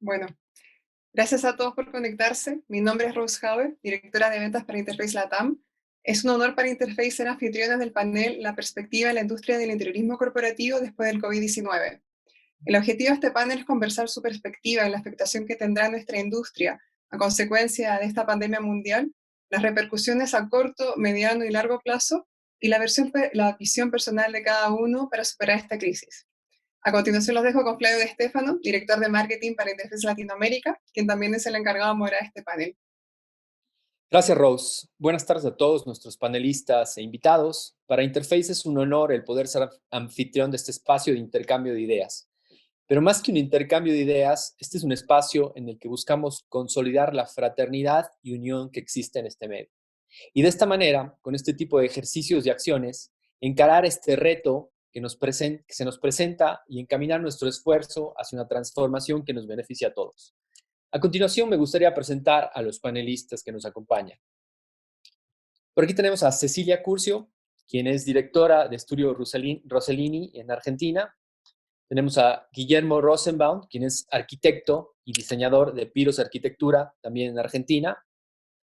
Bueno, gracias a todos por conectarse. Mi nombre es Rose Haber, directora de ventas para Interface Latam. Es un honor para Interface ser anfitriones del panel La perspectiva de la industria del interiorismo corporativo después del COVID-19. El objetivo de este panel es conversar su perspectiva en la afectación que tendrá nuestra industria a consecuencia de esta pandemia mundial, las repercusiones a corto, mediano y largo plazo y la visión personal de cada uno para superar esta crisis. A continuación los dejo con Flavio De Stefano, director de marketing para Interface Latinoamérica, quien también es el encargado de moderar este panel. Gracias, Rose. Buenas tardes a todos nuestros panelistas e invitados. Para Interface es un honor el poder ser anfitrión de este espacio de intercambio de ideas. Pero más que un intercambio de ideas, este es un espacio en el que buscamos consolidar la fraternidad y unión que existe en este medio. Y de esta manera, con este tipo de ejercicios y acciones, encarar este reto que se nos presenta y encaminar nuestro esfuerzo hacia una transformación que nos beneficie a todos. A continuación, me gustaría presentar a los panelistas que nos acompañan. Por aquí tenemos a Cecilia Curcio, quien es directora de Estudio Rossellini en Argentina. Tenemos a Guillermo Rosenbaum, quien es arquitecto y diseñador de Piros Arquitectura, también en Argentina.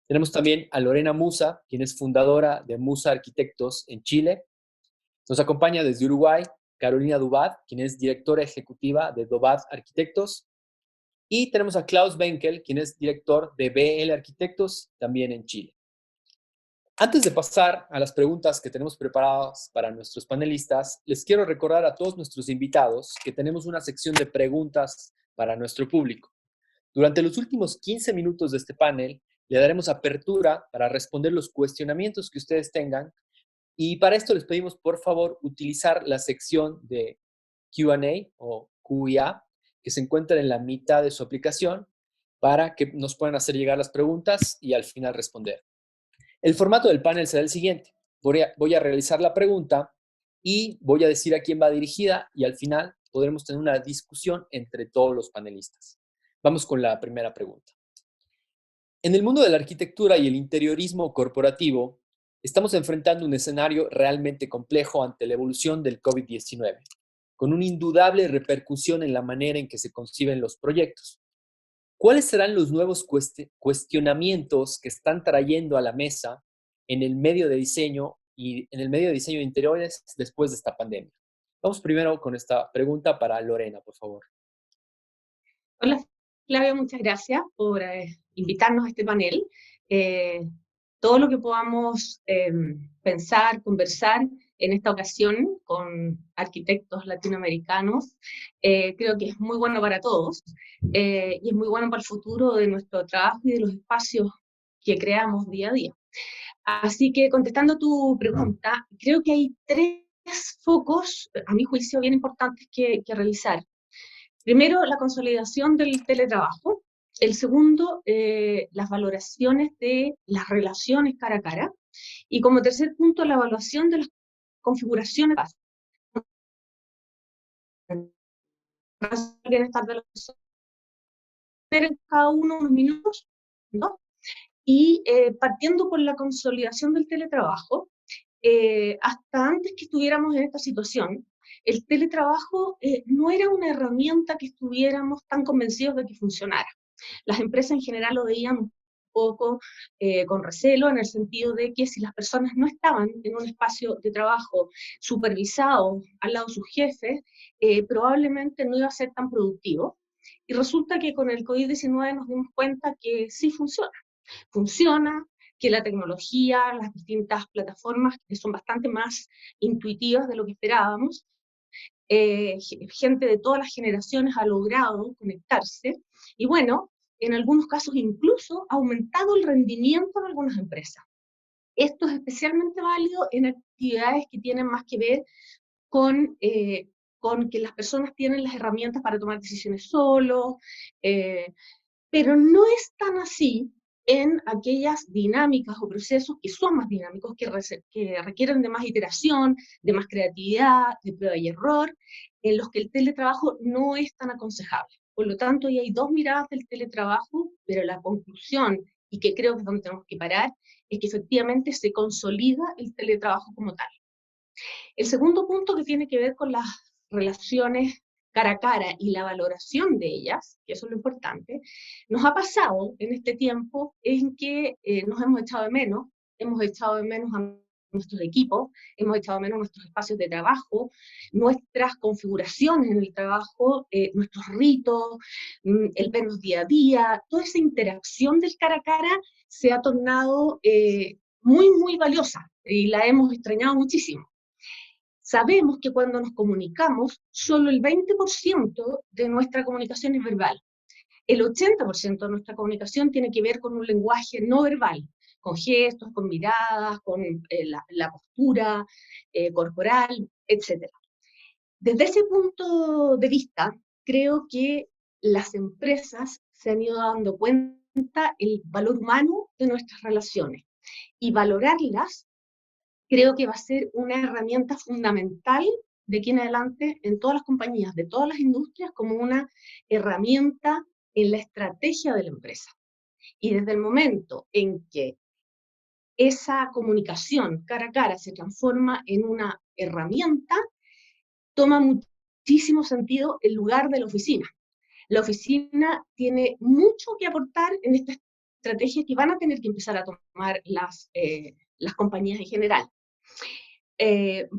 Tenemos también a Lorena Musa, quien es fundadora de Musa Arquitectos en Chile. Nos acompaña desde Uruguay Carolina Dubad, quien es directora ejecutiva de Dubad Arquitectos. Y tenemos a Klaus Benkel, quien es director de BL Arquitectos, también en Chile. Antes de pasar a las preguntas que tenemos preparadas para nuestros panelistas, les quiero recordar a todos nuestros invitados que tenemos una sección de preguntas para nuestro público. Durante los últimos 15 minutos de este panel, le daremos apertura para responder los cuestionamientos que ustedes tengan y para esto les pedimos, por favor, utilizar la sección de Q&A o QA que se encuentra en la mitad de su aplicación para que nos puedan hacer llegar las preguntas y al final responder. El formato del panel será el siguiente. Voy a realizar la pregunta y voy a decir a quién va dirigida y al final podremos tener una discusión entre todos los panelistas. Vamos con la primera pregunta. En el mundo de la arquitectura y el interiorismo corporativo, estamos enfrentando un escenario realmente complejo ante la evolución del COVID-19, con una indudable repercusión en la manera en que se conciben los proyectos. ¿Cuáles serán los nuevos cuestionamientos que están trayendo a la mesa en el medio de diseño y en el medio de diseño de interiores después de esta pandemia? Vamos primero con esta pregunta para Lorena, por favor. Hola Flavio, muchas gracias por invitarnos a este panel. Eh, Todo lo que podamos pensar, conversar en esta ocasión con arquitectos latinoamericanos, creo que es muy bueno para todos y es muy bueno para el futuro de nuestro trabajo y de los espacios que creamos día a día. Así que contestando tu pregunta, creo que hay tres focos, a mi juicio, bien importantes que revisar. Primero, la consolidación del teletrabajo. El segundo, las valoraciones de las relaciones cara a cara. Y como tercer punto, la evaluación de las configuraciones del bienestar de las personas. En cada uno unos minutos, ¿no? Y partiendo por la consolidación del teletrabajo, hasta antes que estuviéramos en esta situación, el teletrabajo no era una herramienta que estuviéramos tan convencidos de que funcionara. Las empresas en general lo veían un poco con recelo, en el sentido de que si las personas no estaban en un espacio de trabajo supervisado al lado de sus jefes, probablemente no iba a ser tan productivo. Y resulta que con el COVID-19 nos dimos cuenta que sí funciona, que la tecnología, las distintas plataformas que son bastante más intuitivas de lo que esperábamos, gente de todas las generaciones ha logrado conectarse y bueno, en algunos casos incluso ha aumentado el rendimiento en algunas empresas. Esto es especialmente válido en actividades que tienen más que ver con que las personas tienen las herramientas para tomar decisiones solos, pero no es tan así en aquellas dinámicas o procesos que son más dinámicos, que requieren de más iteración, de más creatividad, de prueba y error, en los que el teletrabajo no es tan aconsejable. Por lo tanto, ya hay dos miradas del teletrabajo, pero la conclusión, y que creo que es donde tenemos que parar, es que efectivamente se consolida el teletrabajo como tal. El segundo punto que tiene que ver con las relaciones cara a cara y la valoración de ellas, que eso es lo importante, nos ha pasado en este tiempo en que nos hemos echado de menos a nuestros equipos, hemos echado de menos nuestros espacios de trabajo, nuestras configuraciones en el trabajo, nuestros ritos, el vernos día a día, toda esa interacción del cara a cara se ha tornado muy, muy valiosa y la hemos extrañado muchísimo. Sabemos que cuando nos comunicamos, solo el 20% de nuestra comunicación es verbal. El 80% de nuestra comunicación tiene que ver con un lenguaje no verbal, con gestos, con miradas, con la postura corporal, etc. Desde ese punto de vista, creo que las empresas se han ido dando cuenta el valor humano de nuestras relaciones y valorarlas creo que va a ser una herramienta fundamental de aquí en adelante en todas las compañías, de todas las industrias, como una herramienta en la estrategia de la empresa. Y desde el momento en que esa comunicación cara a cara se transforma en una herramienta, toma muchísimo sentido el lugar de la oficina. La oficina tiene mucho que aportar en esta estrategia que van a tener que empezar a tomar las compañías en general.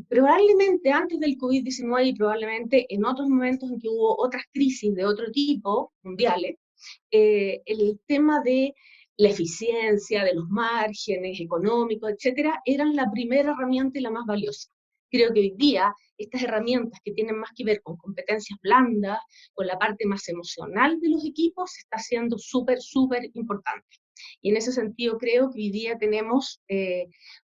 Probablemente antes del COVID-19 y probablemente en otros momentos en que hubo otras crisis de otro tipo, mundiales, el tema de la eficiencia, de los márgenes económicos, etcétera, eran la primera herramienta y la más valiosa. Creo que hoy día estas herramientas que tienen más que ver con competencias blandas, con la parte más emocional de los equipos, está siendo súper, súper importante. Y en ese sentido creo que hoy día tenemos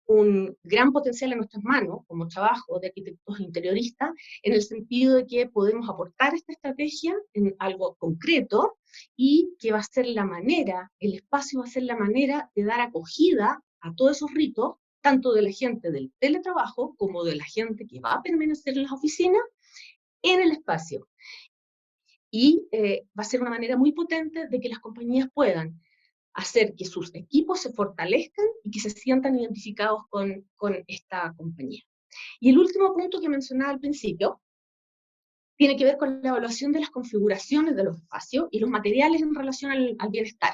un gran potencial en nuestras manos como trabajo de arquitectos interioristas, en el sentido de que podemos aportar esta estrategia en algo concreto y que va a ser la manera, el espacio va a ser la manera de dar acogida a todos esos ritos, tanto de la gente del teletrabajo como de la gente que va a permanecer en las oficinas, en el espacio. Y va a ser una manera muy potente de que las compañías puedan hacer que sus equipos se fortalezcan y que se sientan identificados con esta compañía. Y el último punto que mencionaba al principio tiene que ver con la evaluación de las configuraciones de los espacios y los materiales en relación al bienestar.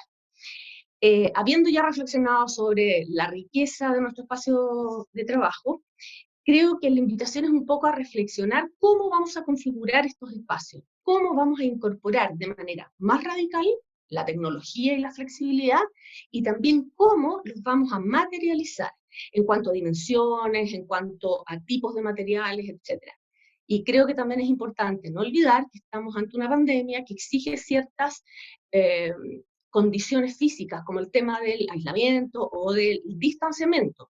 Habiendo ya reflexionado sobre la riqueza de nuestro espacio de trabajo, creo que la invitación es un poco a reflexionar cómo vamos a configurar estos espacios, cómo vamos a incorporar de manera más radical la tecnología y la flexibilidad, y también cómo los vamos a materializar en cuanto a dimensiones, en cuanto a tipos de materiales, etc. Y creo que también es importante no olvidar que estamos ante una pandemia que exige ciertas eh, condiciones físicas, como el tema del aislamiento o del distanciamiento.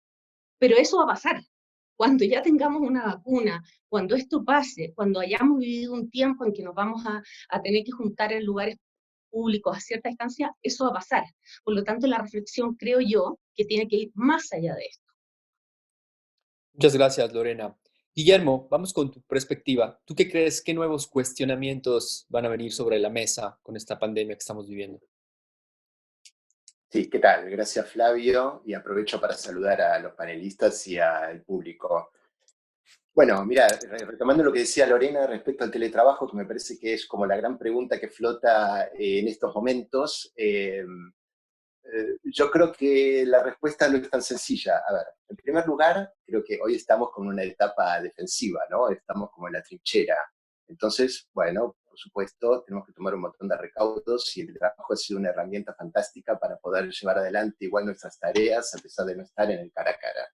Pero eso va a pasar. Cuando ya tengamos una vacuna, cuando esto pase, cuando hayamos vivido un tiempo en que nos vamos a tener que juntar en lugares públicos a cierta distancia, eso va a pasar. Por lo tanto, la reflexión creo yo que tiene que ir más allá de esto. Muchas gracias, Lorena. Guillermo, vamos con tu perspectiva. ¿Tú qué crees? ¿Qué nuevos cuestionamientos van a venir sobre la mesa con esta pandemia que estamos viviendo? Sí, ¿qué tal? Gracias, Flavio, y aprovecho para saludar a los panelistas y al público. Bueno, mira, retomando lo que decía Lorena respecto al teletrabajo, que me parece que es como la gran pregunta que flota en estos momentos, yo creo que la respuesta no es tan sencilla. A ver, en primer lugar, creo que hoy estamos con una etapa defensiva, ¿no? Estamos como en la trinchera. Entonces, bueno, por supuesto, tenemos que tomar un montón de recaudos y el trabajo ha sido una herramienta fantástica para poder llevar adelante igual nuestras tareas a pesar de no estar en el cara a cara.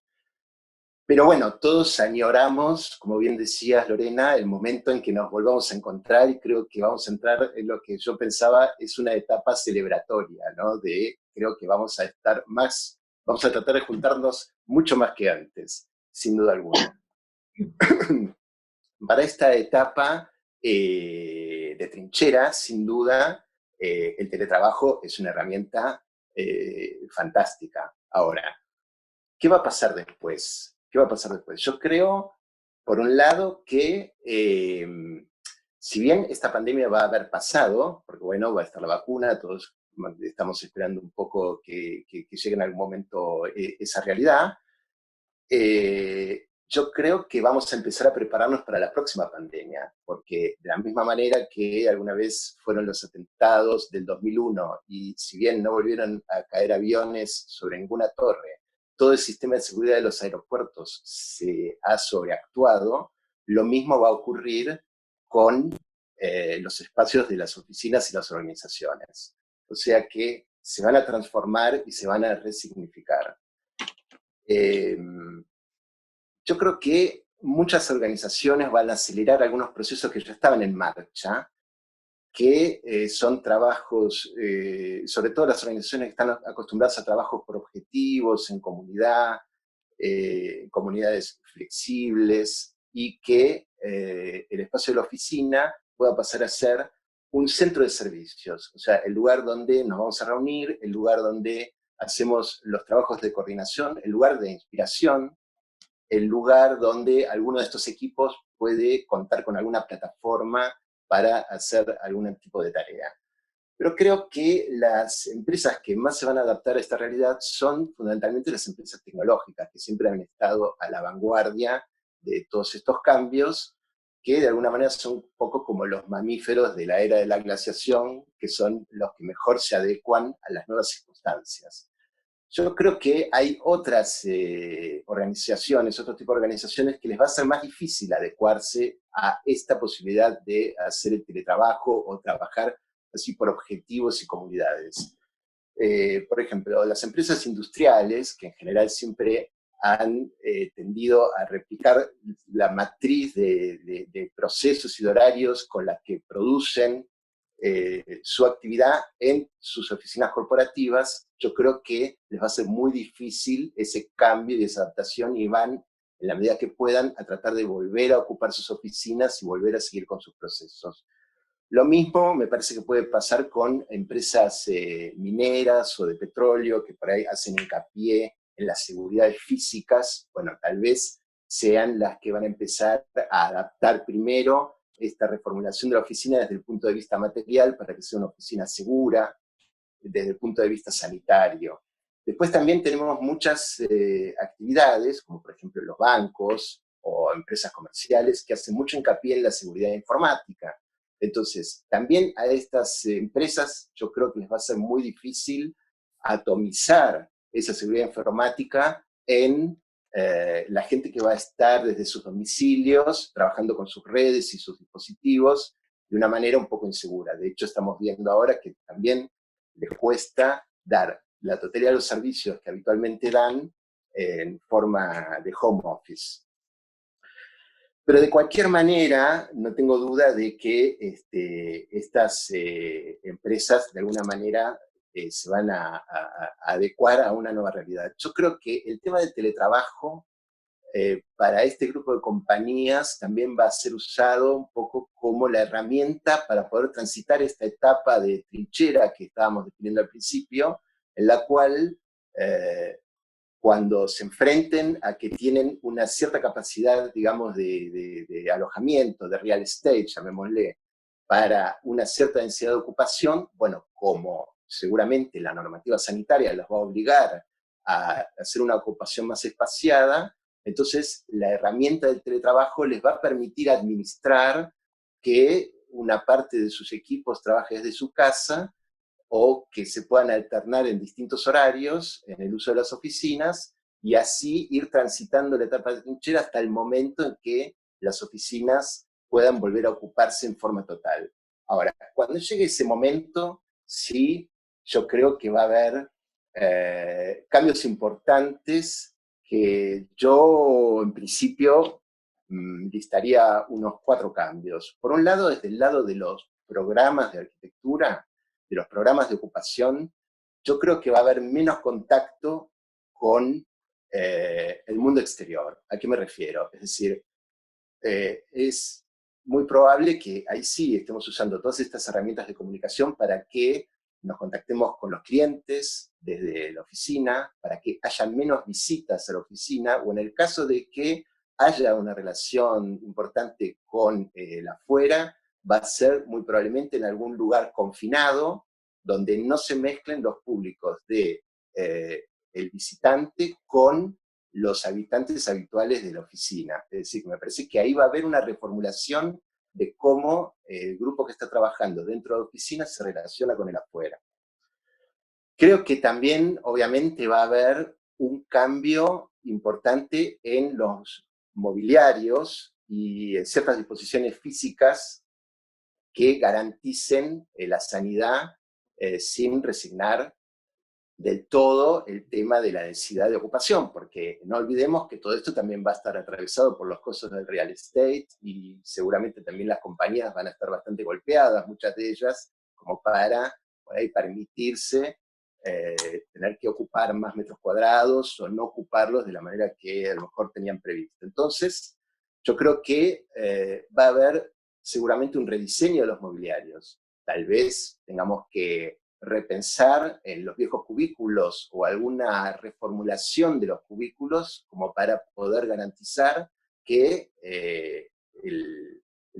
Pero bueno, todos añoramos, como bien decías Lorena, el momento en que nos volvamos a encontrar y creo que vamos a entrar en lo que yo pensaba es una etapa celebratoria, ¿no? Creo que vamos a estar más, vamos a tratar de juntarnos mucho más que antes, sin duda alguna. Para esta etapa de trinchera, sin duda, el teletrabajo es una herramienta fantástica. Ahora, ¿qué va a pasar después? ¿Qué va a pasar después? Yo creo, por un lado, que si bien esta pandemia va a haber pasado, porque bueno, va a estar la vacuna, todos estamos esperando un poco que llegue en algún momento esa realidad, yo creo que vamos a empezar a prepararnos para la próxima pandemia, porque de la misma manera que alguna vez fueron los atentados del 2001, y si bien no volvieron a caer aviones sobre ninguna torre, todo el sistema de seguridad de los aeropuertos se ha sobreactuado, lo mismo va a ocurrir con los espacios de las oficinas y las organizaciones. O sea que se van a transformar y se van a resignificar. Yo creo que muchas organizaciones van a acelerar algunos procesos que ya estaban en marcha, que son trabajos, sobre todo las organizaciones que están acostumbradas a trabajos por objetivos, en comunidad, comunidades flexibles, y que el espacio de la oficina pueda pasar a ser un centro de servicios, o sea, el lugar donde nos vamos a reunir, el lugar donde hacemos los trabajos de coordinación, el lugar de inspiración, el lugar donde alguno de estos equipos puede contar con alguna plataforma para hacer algún tipo de tarea. Pero creo que las empresas que más se van a adaptar a esta realidad son fundamentalmente las empresas tecnológicas, que siempre han estado a la vanguardia de todos estos cambios, que de alguna manera son un poco como los mamíferos de la era de la glaciación, que son los que mejor se adecuan a las nuevas circunstancias. Yo creo que hay otras organizaciones, otro tipo de organizaciones que les va a ser más difícil adecuarse a esta posibilidad de hacer el teletrabajo o trabajar así por objetivos y comunidades. Por ejemplo, las empresas industriales, que en general siempre han tendido a replicar la matriz de procesos y de horarios con las que producen su actividad en sus oficinas corporativas, yo creo que les va a ser muy difícil ese cambio y esa adaptación, y van, en la medida que puedan, a tratar de volver a ocupar sus oficinas y volver a seguir con sus procesos. Lo mismo me parece que puede pasar con empresas mineras o de petróleo, que por ahí hacen hincapié en las seguridades físicas. Bueno, tal vez sean las que van a empezar a adaptar primero esta reformulación de la oficina desde el punto de vista material para que sea una oficina segura, desde el punto de vista sanitario. Después también tenemos muchas actividades, como por ejemplo los bancos o empresas comerciales, que hacen mucho hincapié en la seguridad informática. Entonces, también a estas empresas yo creo que les va a ser muy difícil atomizar esa seguridad informática en la gente que va a estar desde sus domicilios, trabajando con sus redes y sus dispositivos, de una manera un poco insegura. De hecho, estamos viendo ahora que también les cuesta dar la totalidad de los servicios que habitualmente dan en forma de home office. Pero de cualquier manera, no tengo duda de que estas empresas de alguna manera se van a adecuar a una nueva realidad. Yo creo que el tema del teletrabajo para este grupo de compañías también va a ser usado un poco como la herramienta para poder transitar esta etapa de trinchera que estábamos definiendo al principio, en la cual cuando se enfrenten a que tienen una cierta capacidad, digamos, de alojamiento, de real estate, llamémosle, para una cierta densidad de ocupación, bueno, como seguramente la normativa sanitaria los va a obligar a hacer una ocupación más espaciada, entonces la herramienta del teletrabajo les va a permitir administrar que una parte de sus equipos trabaje desde su casa, o que se puedan alternar en distintos horarios en el uso de las oficinas, y así ir transitando la etapa de trinchera hasta el momento en que las oficinas puedan volver a ocuparse en forma total. Ahora, cuando llegue ese momento, sí, yo creo que va a haber cambios importantes que yo, en principio, listaría unos 4 cambios. Por un lado, desde el lado de los programas de arquitectura, de los programas de ocupación, yo creo que va a haber menos contacto con el mundo exterior. ¿A qué me refiero? Es decir, es muy probable que ahí sí estemos usando todas estas herramientas de comunicación para que nos contactemos con los clientes desde la oficina, para que haya menos visitas a la oficina, o en el caso de que haya una relación importante con el afuera, va a ser muy probablemente en algún lugar confinado, donde no se mezclen los públicos de el visitante con los habitantes habituales de la oficina. Es decir, me parece que ahí va a haber una reformulación de cómo el grupo que está trabajando dentro de la oficina se relaciona con el afuera. Creo que también, obviamente, va a haber un cambio importante en los mobiliarios y en ciertas disposiciones físicas que garanticen la sanidad sin resignar del todo el tema de la densidad de ocupación, porque no olvidemos que todo esto también va a estar atravesado por los costos del real estate y seguramente también las compañías van a estar bastante golpeadas, muchas de ellas, como para por ahí permitirse tener que ocupar más metros cuadrados o no ocuparlos de la manera que a lo mejor tenían previsto. Entonces, yo creo que va a haber seguramente un rediseño de los mobiliarios. Tal vez tengamos que repensar en los viejos cubículos o alguna reformulación de los cubículos como para poder garantizar que el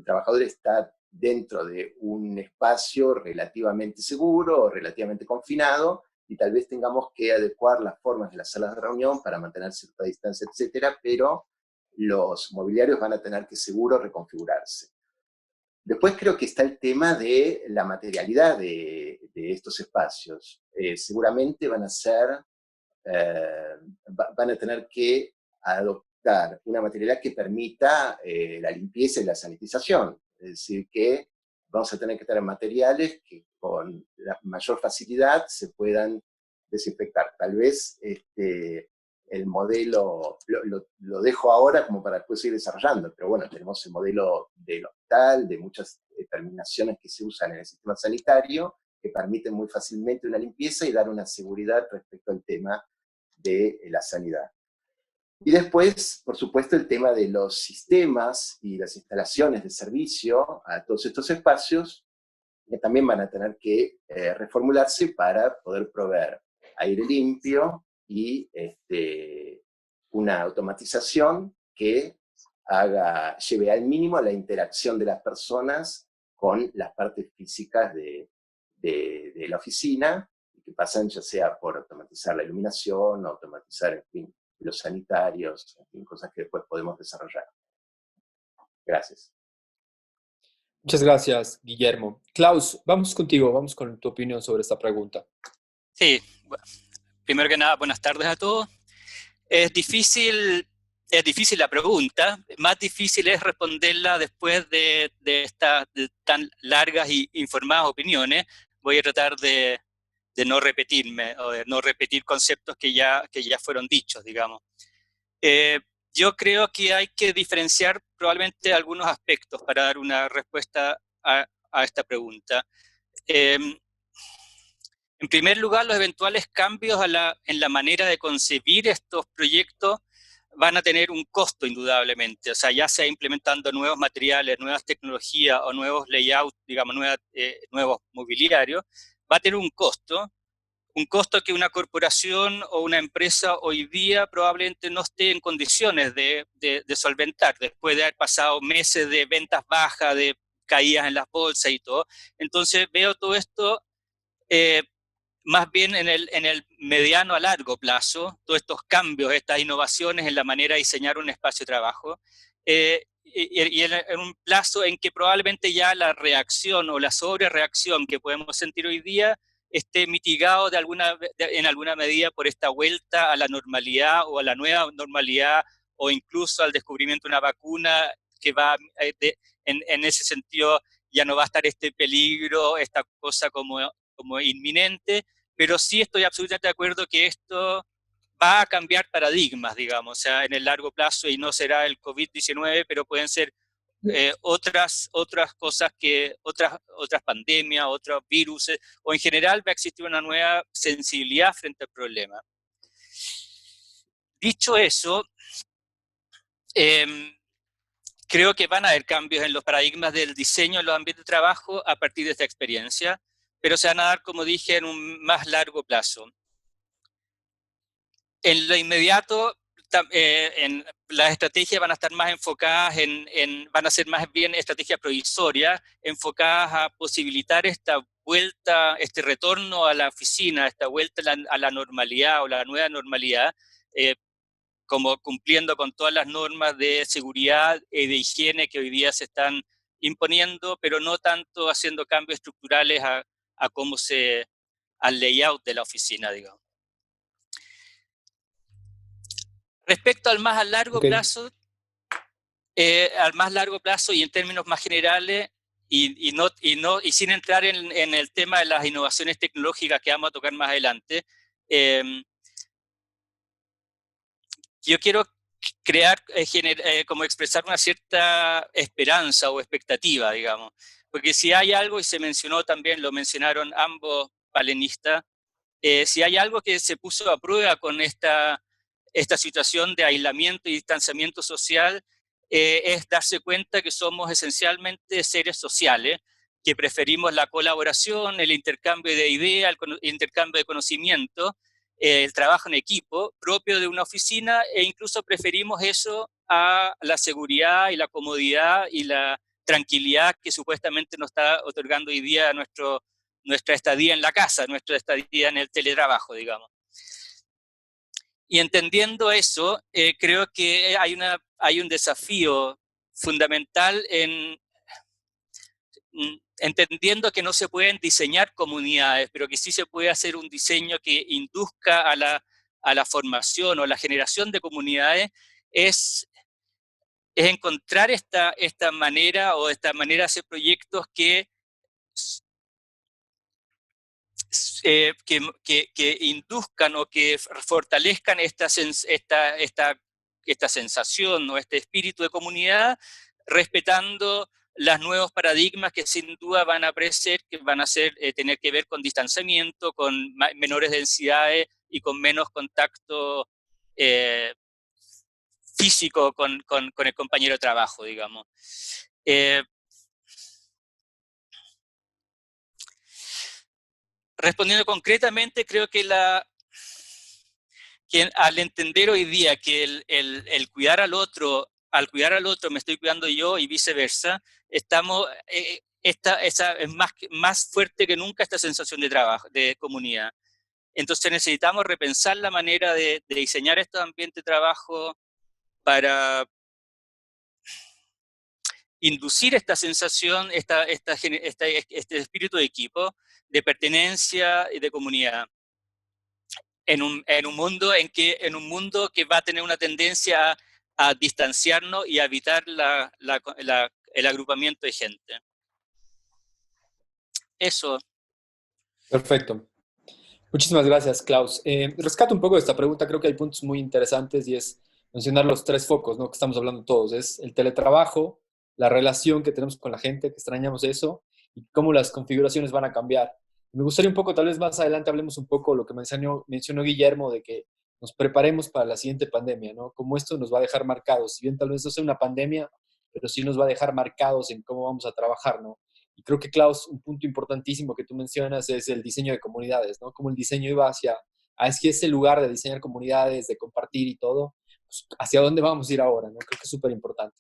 trabajador está dentro de un espacio relativamente seguro o relativamente confinado y tal vez tengamos que adecuar las formas de las salas de reunión para mantener cierta distancia, etcétera, pero los mobiliarios van a tener que seguro reconfigurarse. Después creo que está el tema de la materialidad de estos espacios. Seguramente van a tener que adoptar una materialidad que permita la limpieza y la sanitización. Es decir, que vamos a tener que tener materiales que con la mayor facilidad se puedan desinfectar. Tal vez el modelo, lo dejo ahora como para después seguir desarrollando, pero bueno, tenemos el modelo del hospital, de muchas terminaciones que se usan en el sistema sanitario, que permiten muy fácilmente una limpieza y dar una seguridad respecto al tema de la sanidad. Y después, por supuesto, el tema de los sistemas y las instalaciones de servicio a todos estos espacios, que también van a tener que reformularse para poder proveer aire limpio y una automatización que lleve al mínimo la interacción de las personas con las partes físicas de la oficina, y que pasan ya sea por automatizar la iluminación, automatizar, en fin, los sanitarios, en fin, cosas que después podemos desarrollar. Gracias. Muchas gracias, Guillermo. Klaus, vamos contigo, vamos con tu opinión sobre esta pregunta. Sí, bueno, primero que nada, buenas tardes a todos. Es difícil la pregunta, más difícil es responderla después de estas tan largas y informadas opiniones. Voy a tratar de no repetirme, o de no repetir conceptos que ya fueron dichos, digamos. Yo creo que hay que diferenciar probablemente algunos aspectos para dar una respuesta a esta pregunta. En primer lugar, los eventuales cambios en la manera de concebir estos proyectos van a tener un costo indudablemente, o sea, ya sea implementando nuevos materiales, nuevas tecnologías o nuevos layouts, digamos, nuevos mobiliarios, va a tener un costo que una corporación o una empresa hoy día probablemente no esté en condiciones de solventar, después de haber pasado meses de ventas bajas, de caídas en las bolsas y todo. Entonces veo todo esto más bien en el mediano a largo plazo, todos estos cambios, estas innovaciones en la manera de diseñar un espacio de trabajo, y en un plazo en que probablemente ya la reacción o la sobrereacción que podemos sentir hoy día esté mitigado en alguna medida por esta vuelta a la normalidad o a la nueva normalidad, o incluso al descubrimiento de una vacuna que va en ese sentido, ya no va a estar este peligro, esta cosa como inminente, pero sí estoy absolutamente de acuerdo que esto va a cambiar paradigmas, digamos, o sea, en el largo plazo, y no será el COVID-19, pero pueden ser otras cosas, otras pandemias, otros virus, o en general va a existir una nueva sensibilidad frente al problema. Dicho eso, creo que van a haber cambios en los paradigmas del diseño en los ambientes de trabajo a partir de esta experiencia, pero se van a dar, como dije, en un más largo plazo. En lo inmediato, las estrategias van a estar más enfocadas van a ser más bien estrategias provisorias, enfocadas a posibilitar esta vuelta, este retorno a la oficina, esta vuelta a la normalidad o la nueva normalidad, como cumpliendo con todas las normas de seguridad y de higiene que hoy día se están imponiendo, pero no tanto haciendo cambios estructurales a cómo al layout de la oficina, digamos. Respecto al más a largo plazo, y en términos más generales, y sin entrar en el tema de las innovaciones tecnológicas que vamos a tocar más adelante, yo quiero como expresar una cierta esperanza o expectativa, digamos. Porque si hay algo, y se mencionó también, lo mencionaron ambos panelistas, si hay algo que se puso a prueba con esta situación de aislamiento y distanciamiento social, es darse cuenta que somos esencialmente seres sociales, que preferimos la colaboración, el intercambio de ideas, el intercambio de conocimiento, el trabajo en equipo propio de una oficina, e incluso preferimos eso a la seguridad y la comodidad y la tranquilidad que supuestamente nos está otorgando hoy día nuestra estadía en la casa, nuestra estadía en el teletrabajo, digamos. Y entendiendo eso, creo que hay un desafío fundamental entendiendo que no se pueden diseñar comunidades, pero que sí se puede hacer un diseño que induzca a la formación o la generación de comunidades, es encontrar esta manera de hacer proyectos que induzcan o que fortalezcan esta sensación o este espíritu de comunidad, respetando los nuevos paradigmas que sin duda van a aparecer, que van a tener que ver con distanciamiento, con menores densidades y con menos contacto físico con el compañero de trabajo, digamos. Respondiendo concretamente, creo que al entender hoy día que el cuidar al otro me estoy cuidando yo y viceversa, estamos, es más fuerte que nunca esta sensación de trabajo, de comunidad. Entonces necesitamos repensar la manera de diseñar estos ambientes de trabajo para inducir esta sensación, este espíritu de equipo, de pertenencia y de comunidad. En un mundo que va a tener una tendencia a distanciarnos y a evitar el agrupamiento de gente. Eso. Perfecto. Muchísimas gracias, Klaus. Rescato un poco de esta pregunta, creo que hay puntos muy interesantes y es mencionar los tres focos, ¿no?, que estamos hablando todos. Es el teletrabajo, la relación que tenemos con la gente, que extrañamos eso, y cómo las configuraciones van a cambiar. Me gustaría un poco, tal vez más adelante hablemos un poco lo que mencionó Guillermo, de que nos preparemos para la siguiente pandemia, ¿no? Cómo esto nos va a dejar marcados. Si bien tal vez no sea una pandemia, pero sí nos va a dejar marcados en cómo vamos a trabajar, ¿no? Y creo que, Klaus, un punto importantísimo que tú mencionas es el diseño de comunidades, ¿no? Cómo el diseño iba hacia ese lugar de diseñar comunidades, de compartir y todo, pues, hacia dónde vamos a ir ahora, ¿no? Creo que es súper importante.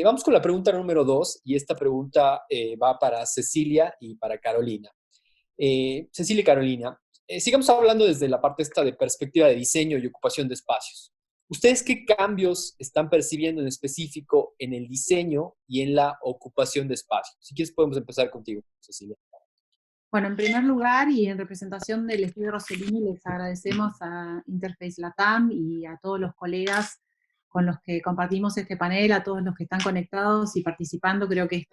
Vamos con la pregunta número 2, y esta pregunta va para Cecilia y para Carolina. Cecilia y Carolina, sigamos hablando desde la parte esta de perspectiva de diseño y ocupación de espacios. ¿Ustedes qué cambios están percibiendo en específico en el diseño y en la ocupación de espacios? Si quieres podemos empezar contigo, Cecilia. Bueno, en primer lugar, y en representación del estudio Rossellini, les agradecemos a Interface Latam y a todos los colegas con los que compartimos este panel, a todos los que están conectados y participando. Creo que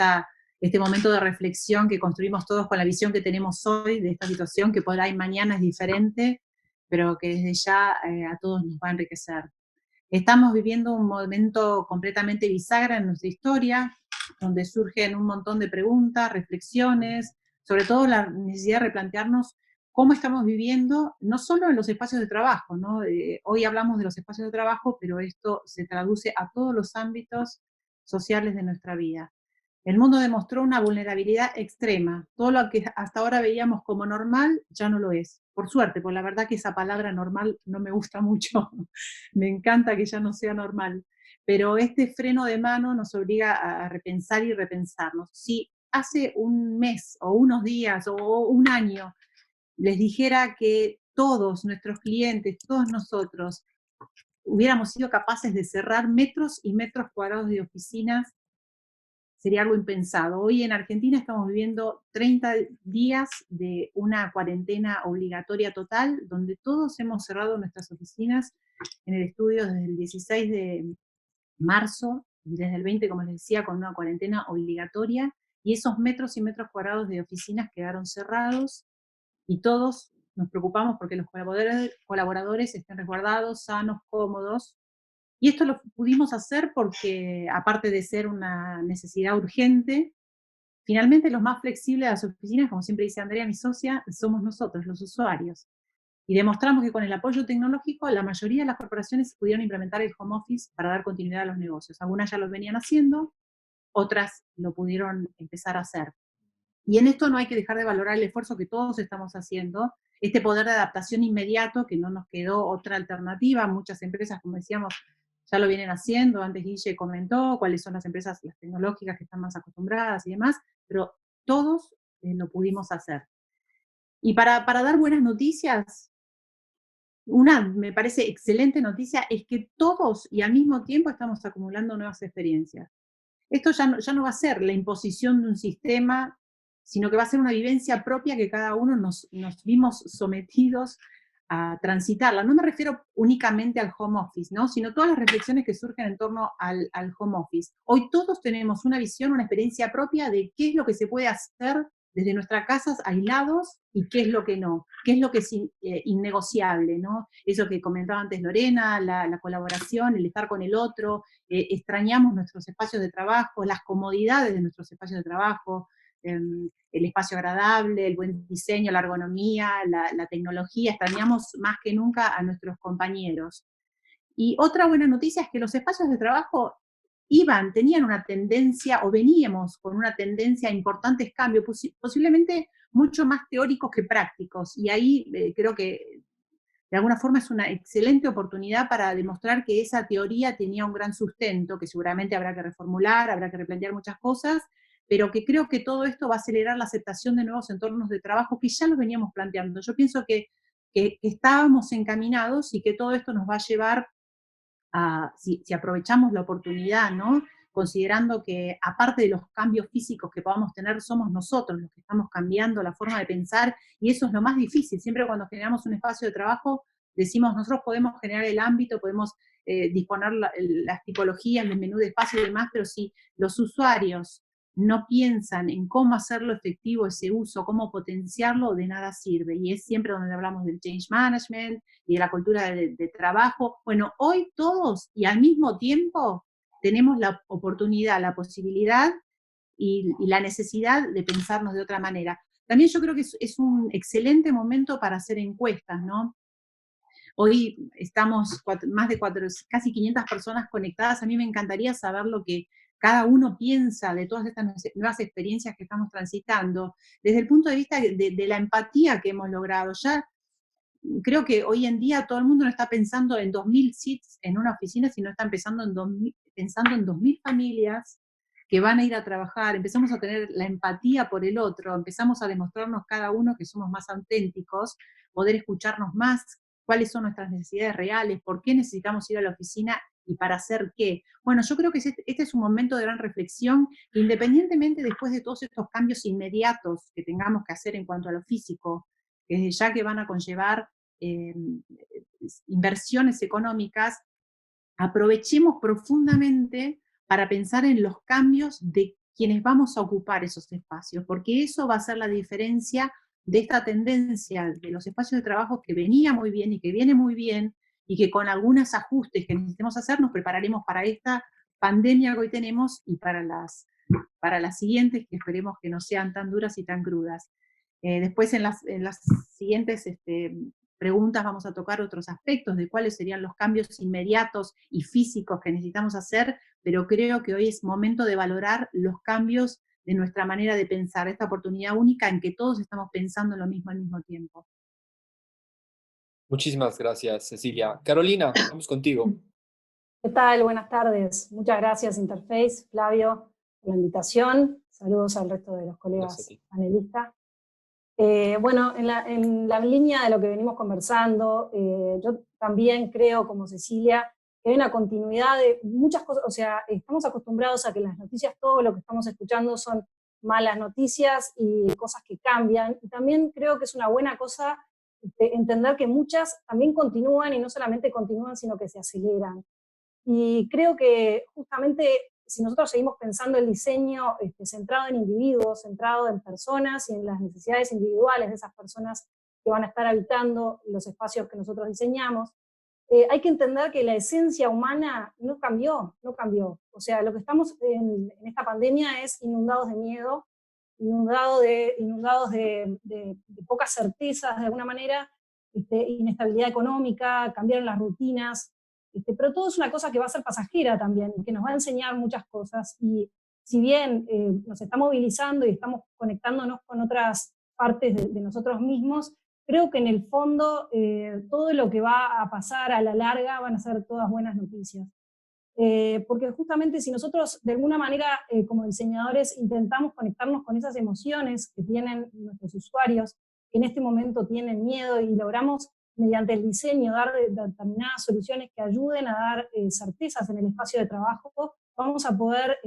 este momento de reflexión que construimos todos con la visión que tenemos hoy de esta situación, que por ahí mañana es diferente, pero que desde ya a todos nos va a enriquecer. Estamos viviendo un momento completamente bisagra en nuestra historia, donde surgen un montón de preguntas, reflexiones, sobre todo la necesidad de replantearnos cómo estamos viviendo, no solo en los espacios de trabajo, ¿no? Hoy hablamos de los espacios de trabajo, pero esto se traduce a todos los ámbitos sociales de nuestra vida. El mundo demostró una vulnerabilidad extrema. Todo lo que hasta ahora veíamos como normal ya no lo es. Por suerte, porque la verdad que esa palabra normal no me gusta mucho. Me encanta que ya no sea normal. Pero este freno de mano nos obliga a repensar y repensarnos. Si hace un mes o unos días o un año les dijera que todos nuestros clientes, todos nosotros, hubiéramos sido capaces de cerrar metros y metros cuadrados de oficinas, sería algo impensado. Hoy en Argentina estamos viviendo 30 días de una cuarentena obligatoria total, donde todos hemos cerrado nuestras oficinas en el estudio desde el 16 de marzo, y desde el 20, como les decía, con una cuarentena obligatoria, y esos metros y metros cuadrados de oficinas quedaron cerrados, y todos nos preocupamos porque los colaboradores estén resguardados, sanos, cómodos. Y esto lo pudimos hacer porque, aparte de ser una necesidad urgente, finalmente los más flexibles de las oficinas, como siempre dice Andrea, mi socia, somos nosotros, los usuarios. Y demostramos que con el apoyo tecnológico, la mayoría de las corporaciones pudieron implementar el home office para dar continuidad a los negocios. Algunas ya lo venían haciendo, otras lo pudieron empezar a hacer. Y en esto no hay que dejar de valorar el esfuerzo que todos estamos haciendo, este poder de adaptación inmediato, que no nos quedó otra alternativa. Muchas empresas, como decíamos, ya lo vienen haciendo. Antes Guille comentó cuáles son las empresas, las tecnológicas que están más acostumbradas y demás, pero todos lo pudimos hacer. Y para dar buenas noticias, una, me parece, excelente noticia es que todos y al mismo tiempo estamos acumulando nuevas experiencias. Esto ya no va a ser la imposición de un sistema, sino que va a ser una vivencia propia que cada uno nos vimos sometidos a transitarla. No me refiero únicamente al home office, ¿no? Sino todas las reflexiones que surgen en torno al home office. Hoy todos tenemos una visión, una experiencia propia de qué es lo que se puede hacer desde nuestras casas aislados y qué es lo que no, qué es lo que es innegociable, ¿no? Eso que comentaba antes Lorena, la colaboración, el estar con el otro, extrañamos nuestros espacios de trabajo, las comodidades de nuestros espacios de trabajo, el espacio agradable, el buen diseño, la ergonomía, la tecnología, extrañamos más que nunca a nuestros compañeros. Y otra buena noticia es que los espacios de trabajo tenían una tendencia, o veníamos con una tendencia a importantes cambios, posiblemente mucho más teóricos que prácticos, y ahí creo que de alguna forma es una excelente oportunidad para demostrar que esa teoría tenía un gran sustento, que seguramente habrá que reformular, habrá que replantear muchas cosas, pero que creo que todo esto va a acelerar la aceptación de nuevos entornos de trabajo que ya los veníamos planteando. Yo pienso que estábamos encaminados y que todo esto nos va a llevar si aprovechamos la oportunidad, ¿no? Considerando que aparte de los cambios físicos que podamos tener, somos nosotros los que estamos cambiando la forma de pensar, y eso es lo más difícil. Siempre cuando generamos un espacio de trabajo, decimos, nosotros podemos generar el ámbito, podemos disponer las tipologías, el menú de espacio y demás, pero si los usuarios no piensan en cómo hacerlo efectivo ese uso, cómo potenciarlo, de nada sirve. Y es siempre donde hablamos del change management y de la cultura de trabajo. Bueno, hoy todos y al mismo tiempo tenemos la oportunidad, la posibilidad y la necesidad de pensarnos de otra manera. También yo creo que es un excelente momento para hacer encuestas, ¿no? Hoy estamos más de casi 500 personas conectadas. A mí me encantaría saber lo que cada uno piensa de todas estas nuevas experiencias que estamos transitando, desde el punto de vista de la empatía que hemos logrado. Ya creo que hoy en día todo el mundo no está pensando en 2.000 seats en una oficina, sino está pensando en 2.000 familias que van a ir a trabajar. Empezamos a tener la empatía por el otro, empezamos a demostrarnos cada uno que somos más auténticos, poder escucharnos más, cuáles son nuestras necesidades reales, por qué necesitamos ir a la oficina y para hacer qué. Bueno, yo creo que este es un momento de gran reflexión, que independientemente después de todos estos cambios inmediatos que tengamos que hacer en cuanto a lo físico, ya que van a conllevar inversiones económicas, aprovechemos profundamente para pensar en los cambios de quienes vamos a ocupar esos espacios, porque eso va a ser la diferencia de esta tendencia de los espacios de trabajo que venía muy bien y que viene muy bien, y que con algunos ajustes que necesitemos hacer nos prepararemos para esta pandemia que hoy tenemos y para las siguientes, que esperemos que no sean tan duras y tan crudas. Después en las siguientes preguntas vamos a tocar otros aspectos de cuáles serían los cambios inmediatos y físicos que necesitamos hacer, pero creo que hoy es momento de valorar los cambios de nuestra manera de pensar, esta oportunidad única en que todos estamos pensando lo mismo al mismo tiempo. Muchísimas gracias, Cecilia. Carolina, vamos contigo. ¿Qué tal? Buenas tardes. Muchas gracias, Interface, Flavio, por la invitación. Saludos al resto de los colegas panelistas. Bueno, en la línea de lo que venimos conversando, yo también creo, como Cecilia, que hay una continuidad de muchas cosas, o sea, estamos acostumbrados a que en las noticias todo lo que estamos escuchando son malas noticias y cosas que cambian, y también creo que es una buena cosa entender que muchas también continúan, y no solamente continúan, sino que se aceleran. Y creo que justamente si nosotros seguimos pensando el diseño centrado en individuos, centrado en personas y en las necesidades individuales de esas personas que van a estar habitando los espacios que nosotros diseñamos, hay que entender que la esencia humana no cambió, no cambió. O sea, lo que estamos en esta pandemia es inundados de miedo, inundados de pocas certezas de alguna manera, inestabilidad económica, cambiaron las rutinas, pero todo es una cosa que va a ser pasajera también, que nos va a enseñar muchas cosas, y si bien nos está movilizando y estamos conectándonos con otras partes de nosotros mismos, creo que en el fondo todo lo que va a pasar a la larga van a ser todas buenas noticias. Porque justamente si nosotros de alguna manera como diseñadores intentamos conectarnos con esas emociones que tienen nuestros usuarios, que en este momento tienen miedo, y logramos mediante el diseño dar determinadas soluciones que ayuden a dar certezas en el espacio de trabajo, vamos a poder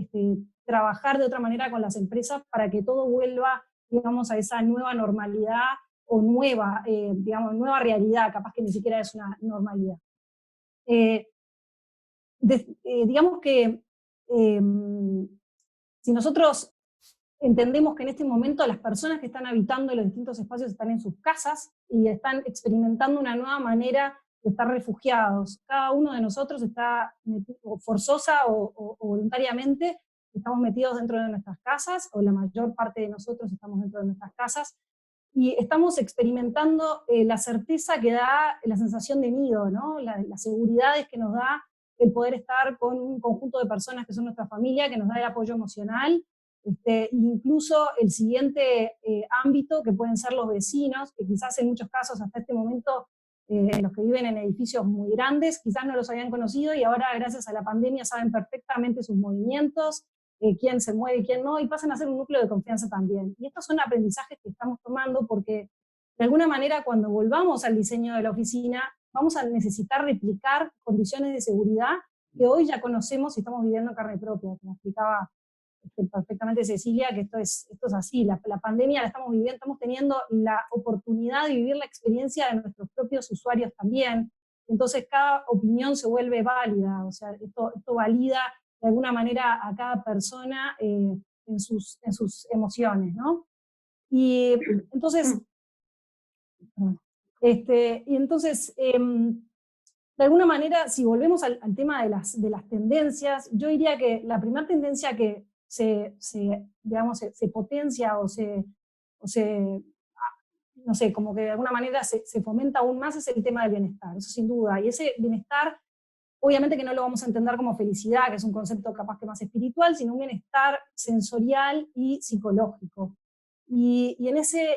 trabajar de otra manera con las empresas para que todo vuelva, digamos, a esa nueva normalidad o nueva, digamos, nueva realidad, capaz que ni siquiera es una normalidad. Digamos que si nosotros entendemos que en este momento las personas que están habitando los distintos espacios están en sus casas y están experimentando una nueva manera de estar refugiados. Cada uno de nosotros está forzosa o voluntariamente, estamos metidos dentro de nuestras casas, o la mayor parte de nosotros estamos dentro de nuestras casas, y estamos experimentando la certeza que da la sensación de nido, ¿no? Las seguridades que nos da el poder estar con un conjunto de personas que son nuestra familia, que nos da el apoyo emocional, incluso el siguiente ámbito, que pueden ser los vecinos, que quizás en muchos casos hasta este momento los que viven en edificios muy grandes quizás no los habían conocido, y ahora gracias a la pandemia saben perfectamente sus movimientos, quién se mueve y quién no, y pasan a ser un núcleo de confianza también. Y estos son aprendizajes que estamos tomando porque de alguna manera cuando volvamos al diseño de la oficina vamos a necesitar replicar condiciones de seguridad que hoy ya conocemos y estamos viviendo en carne propia, como explicaba perfectamente Cecilia, que esto es así, la pandemia la estamos viviendo, estamos teniendo la oportunidad de vivir la experiencia de nuestros propios usuarios también, entonces cada opinión se vuelve válida, o sea, esto valida de alguna manera a cada persona en sus emociones, ¿no? Y entonces, de alguna manera, si volvemos al tema de las tendencias, yo diría que la primera tendencia que se potencia o no sé, como que de alguna manera se fomenta aún más es el tema del bienestar, eso sin duda, y ese bienestar obviamente que no lo vamos a entender como felicidad, que es un concepto capaz que más espiritual, sino un bienestar sensorial y psicológico. Y en ese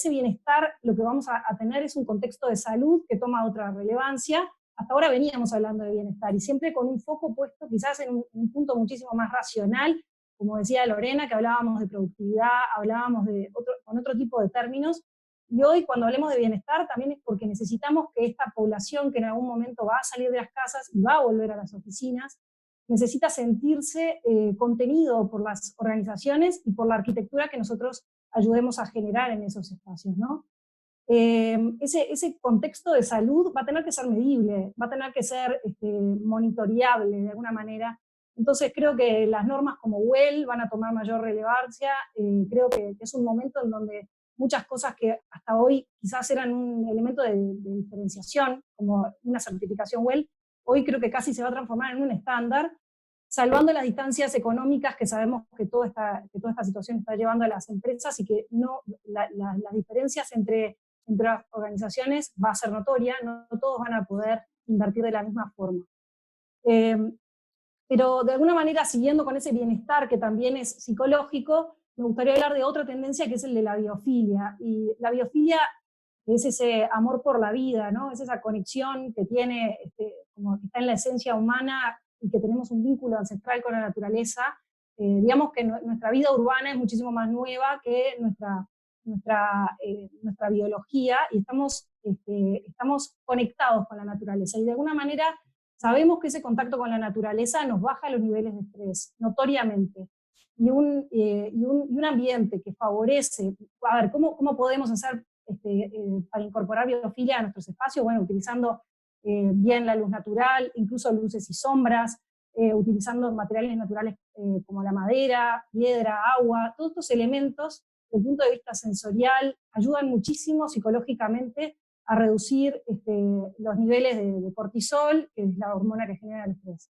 bienestar lo que vamos a tener es un contexto de salud que toma otra relevancia. Hasta ahora veníamos hablando de bienestar, y siempre con un foco puesto quizás en un punto muchísimo más racional, como decía Lorena, que hablábamos de productividad, hablábamos con otro tipo de términos. Y hoy, cuando hablemos de bienestar, también es porque necesitamos que esta población que en algún momento va a salir de las casas y va a volver a las oficinas, necesita sentirse contenido por las organizaciones y por la arquitectura que nosotros ayudemos a generar en esos espacios, ¿no? Ese contexto de salud va a tener que ser medible, va a tener que ser monitoreable de alguna manera. Entonces creo que las normas como WELL van a tomar mayor relevancia, creo que es un momento en donde muchas cosas que hasta hoy quizás eran un elemento de diferenciación, como una certificación WELL, hoy creo que casi se va a transformar en un estándar, salvando las distancias económicas que sabemos que toda esta situación está llevando a las empresas, y que las diferencias entre las organizaciones va a ser notoria, no todos van a poder invertir de la misma forma. Pero de alguna manera, siguiendo con ese bienestar que también es psicológico, me gustaría hablar de otra tendencia que es el de la biofilia. Y la biofilia es ese amor por la vida, ¿no? Es esa conexión que tiene, como que está en la esencia humana, y que tenemos un vínculo ancestral con la naturaleza. Digamos que nuestra vida urbana es muchísimo más nueva que nuestra biología, y estamos estamos conectados con la naturaleza y de alguna manera sabemos que ese contacto con la naturaleza nos baja los niveles de estrés, notoriamente. Y un ambiente que favorece, a ver, ¿cómo podemos hacer para incorporar biofilia a nuestros espacios? Bueno, utilizando bien la luz natural, incluso luces y sombras, utilizando materiales naturales como la madera, piedra, agua, todos estos elementos, desde el punto de vista sensorial, ayudan muchísimo psicológicamente a reducir los niveles de cortisol, que es la hormona que genera el estrés.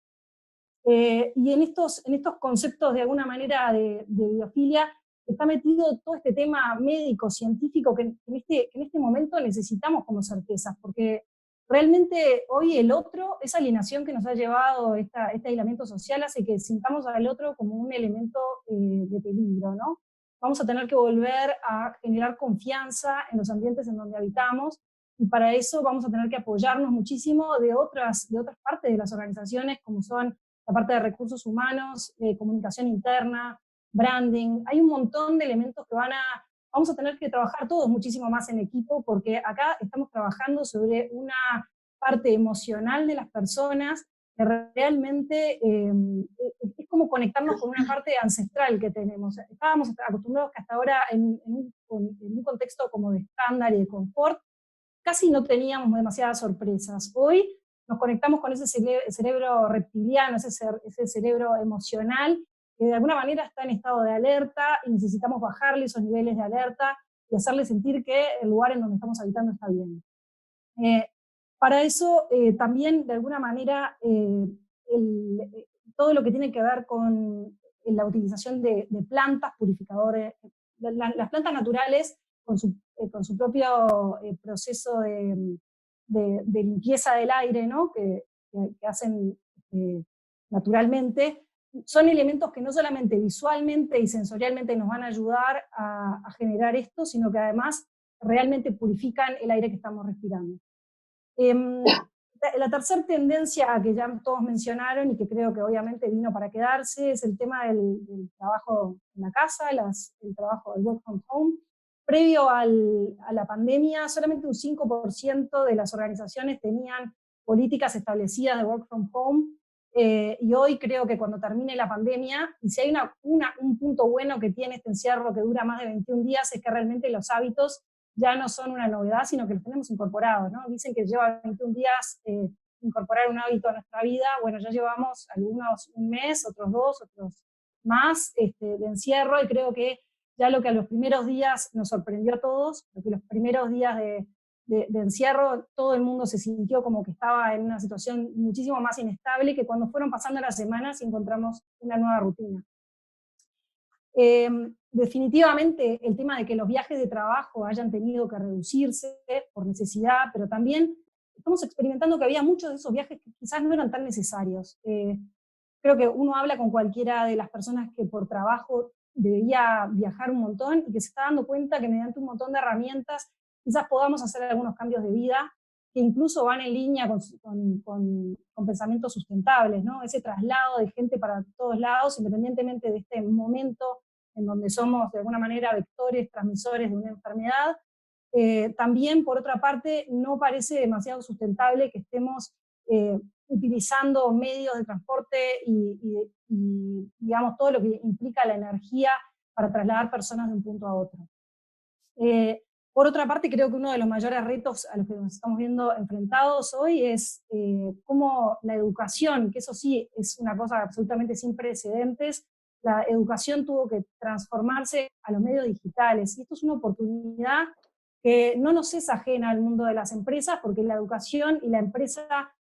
Y en estos conceptos, de alguna manera, de biofilia, está metido todo este tema médico, científico, que en este momento necesitamos como certezas, porque realmente hoy el otro, esa alienación que nos ha llevado este aislamiento social, hace que sintamos al otro como un elemento de peligro, ¿no? Vamos a tener que volver a generar confianza en los ambientes en donde habitamos, y para eso vamos a tener que apoyarnos muchísimo de otras partes de las organizaciones, como son la parte de recursos humanos, comunicación interna, branding. Hay un montón de elementos que vamos a tener que trabajar todos muchísimo más en equipo, porque acá estamos trabajando sobre una parte emocional de las personas que realmente es como conectarnos con una parte ancestral que tenemos. Estábamos acostumbrados que hasta ahora en un contexto como de estándar y de confort, casi no teníamos demasiadas sorpresas. Hoy nos conectamos con ese cerebro reptiliano, ese cerebro emocional, que de alguna manera está en estado de alerta y necesitamos bajarle esos niveles de alerta y hacerle sentir que el lugar en donde estamos habitando está bien. Para eso también de alguna manera todo lo que tiene que ver con la utilización de plantas purificadores, las plantas naturales con su propio proceso de limpieza del aire, ¿no? que hacen naturalmente, son elementos que no solamente visualmente y sensorialmente nos van a ayudar a generar esto, sino que además realmente purifican el aire que estamos respirando. La tercera tendencia que ya todos mencionaron y que creo que obviamente vino para quedarse es el tema del trabajo en la casa, el trabajo del work from home. Previo a la pandemia, solamente un 5% de las organizaciones tenían políticas establecidas de work from home, y hoy creo que cuando termine la pandemia, y si hay un punto bueno que tiene este encierro que dura más de 21 días, es que realmente los hábitos ya no son una novedad, sino que los tenemos incorporados, ¿no? Dicen que lleva 21 días incorporar un hábito a nuestra vida. Bueno, ya llevamos algunos un mes, otros 2, otros más de encierro, y creo que ya lo que a los primeros días nos sorprendió a todos, porque los primeros días de encierro todo el mundo se sintió como que estaba en una situación muchísimo más inestable, que cuando fueron pasando las semanas encontramos una nueva rutina. Definitivamente el tema de que los viajes de trabajo hayan tenido que reducirse por necesidad, pero también estamos experimentando que había muchos de esos viajes que quizás no eran tan necesarios. Creo que uno habla con cualquiera de las personas que por trabajo debería viajar un montón y que se está dando cuenta que mediante un montón de herramientas quizás podamos hacer algunos cambios de vida que incluso van en línea con pensamientos sustentables, ¿no? Ese traslado de gente para todos lados, independientemente de este momento en donde somos de alguna manera vectores, transmisores de una enfermedad. También, por otra parte, no parece demasiado sustentable que estemos utilizando medios de transporte y digamos todo lo que implica la energía para trasladar personas de un punto a otro. Por otra parte, creo que uno de los mayores retos a los que nos estamos viendo enfrentados hoy es cómo la educación, que eso sí es una cosa absolutamente sin precedentes, la educación tuvo que transformarse a los medios digitales, y esto es una oportunidad que no nos es ajena al mundo de las empresas, porque la educación y la empresa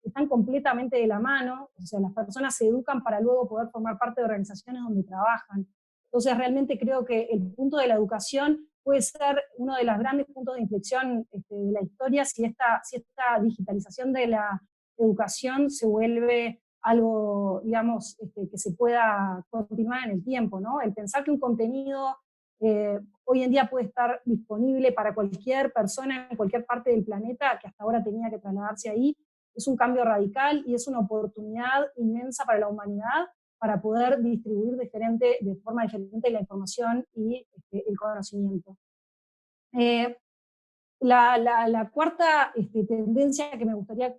están completamente de la mano, o sea, las personas se educan para luego poder formar parte de organizaciones donde trabajan. Entonces realmente creo que el punto de la educación puede ser uno de los grandes puntos de inflexión de la historia si esta digitalización de la educación se vuelve algo, digamos, que se pueda continuar en el tiempo, ¿no? El pensar que un contenido hoy en día puede estar disponible para cualquier persona en cualquier parte del planeta, que hasta ahora tenía que trasladarse ahí, es un cambio radical y es una oportunidad inmensa para la humanidad para poder distribuir de forma diferente la información y el conocimiento. La cuarta tendencia que me gustaría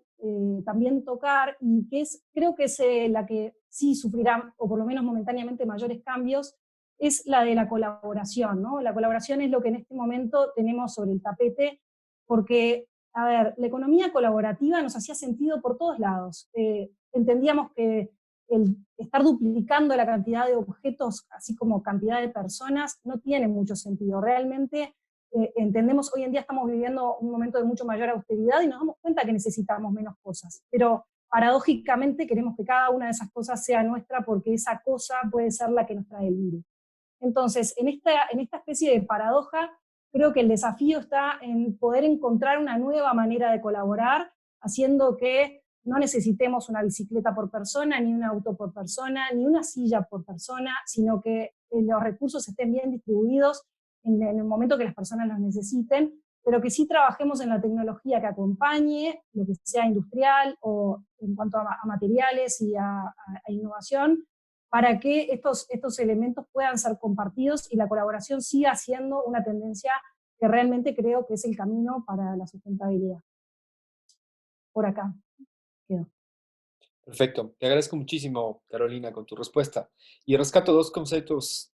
también tocar, y que creo que es la que sí sufrirá, o por lo menos momentáneamente, mayores cambios, es la de la colaboración, ¿no? La colaboración es lo que en este momento tenemos sobre el tapete, porque, a ver, la economía colaborativa nos hacía sentido por todos lados. Entendíamos que el estar duplicando la cantidad de objetos, así como cantidad de personas, no tiene mucho sentido. Realmente entendemos, hoy en día estamos viviendo un momento de mucho mayor austeridad y nos damos cuenta que necesitamos menos cosas, pero paradójicamente queremos que cada una de esas cosas sea nuestra porque esa cosa puede ser la que nos trae el virus. Entonces, en esta especie de paradoja, creo que el desafío está en poder encontrar una nueva manera de colaborar, haciendo que no necesitemos una bicicleta por persona, ni un auto por persona, ni una silla por persona, sino que los recursos estén bien distribuidos en el momento que las personas los necesiten, pero que sí trabajemos en la tecnología que acompañe lo que sea industrial o en cuanto a materiales y a innovación, para que estos elementos puedan ser compartidos y la colaboración siga siendo una tendencia que realmente creo que es el camino para la sustentabilidad. Por acá quedo. Perfecto. Te agradezco muchísimo, Carolina, con tu respuesta. Y rescato dos conceptos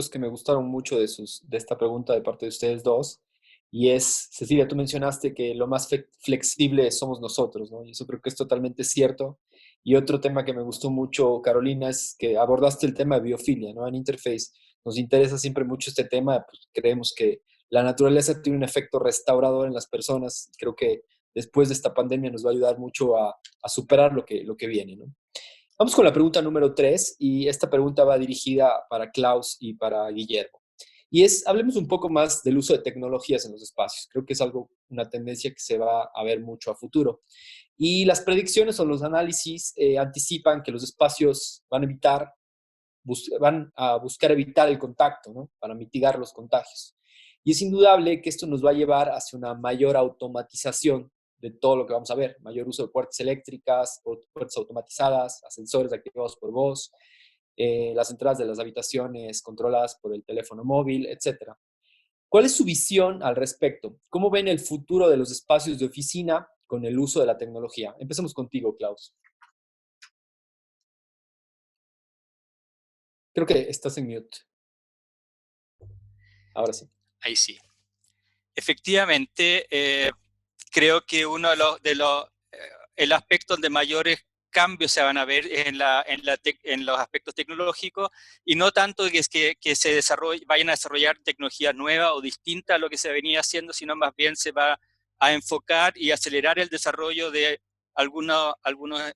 que me gustaron mucho de esta pregunta de parte de ustedes dos. Y es, Cecilia, tú mencionaste que lo más flexible somos nosotros, ¿no? Y eso creo que es totalmente cierto. Y otro tema que me gustó mucho, Carolina, es que abordaste el tema de biofilia, ¿no? En Interface nos interesa siempre mucho este tema, pues creemos que la naturaleza tiene un efecto restaurador en las personas. Creo que después de esta pandemia nos va a ayudar mucho a superar lo que viene, ¿no? Vamos con la pregunta número 3 y esta pregunta va dirigida para Klaus y para Guillermo. Y hablemos un poco más del uso de tecnologías en los espacios. Creo que es una tendencia que se va a ver mucho a futuro. Y las predicciones o los análisis anticipan que los espacios van a buscar evitar el contacto, ¿no? Para mitigar los contagios. Y es indudable que esto nos va a llevar hacia una mayor automatización de todo lo que vamos a ver, mayor uso de puertas eléctricas, puertas automatizadas, ascensores activados por voz, las entradas de las habitaciones controladas por el teléfono móvil, etc. ¿Cuál es su visión al respecto? ¿Cómo ven el futuro de los espacios de oficina con el uso de la tecnología? Empecemos contigo, Klaus. Creo que estás en mute. Ahora sí. Ahí sí. Efectivamente, creo que uno el aspecto donde mayores cambios se van a ver es en los aspectos tecnológicos, y no tanto que se vayan a desarrollar tecnologías nuevas o distintas a lo que se venía haciendo, sino más bien se va a enfocar y acelerar el desarrollo de algunos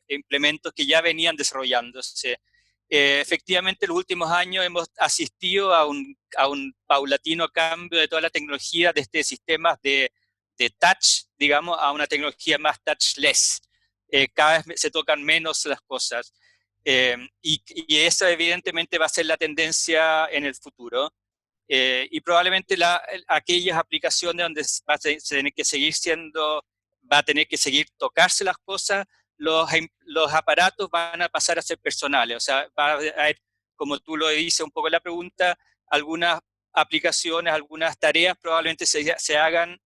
implementos que ya venían desarrollándose. Efectivamente, en los últimos años hemos asistido a un paulatino cambio de toda la tecnología desde sistemas de touch, digamos, a una tecnología más touchless. Cada vez se tocan menos las cosas. Y esa evidentemente va a ser la tendencia en el futuro. Y probablemente aquellas aplicaciones donde va a tener que seguir tocarse las cosas, los aparatos van a pasar a ser personales. O sea, va a haber, como tú lo dices un poco en la pregunta, algunas aplicaciones, algunas tareas probablemente se hagan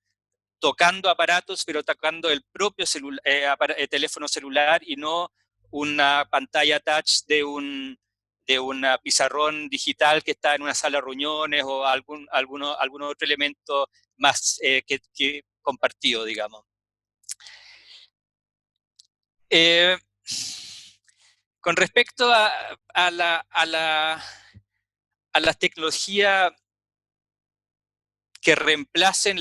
tocando aparatos, pero tocando el propio teléfono celular y no una pantalla touch de un pizarrón digital que está en una sala de reuniones o algún otro elemento más que compartido, digamos. Con respecto a la tecnología que reemplacen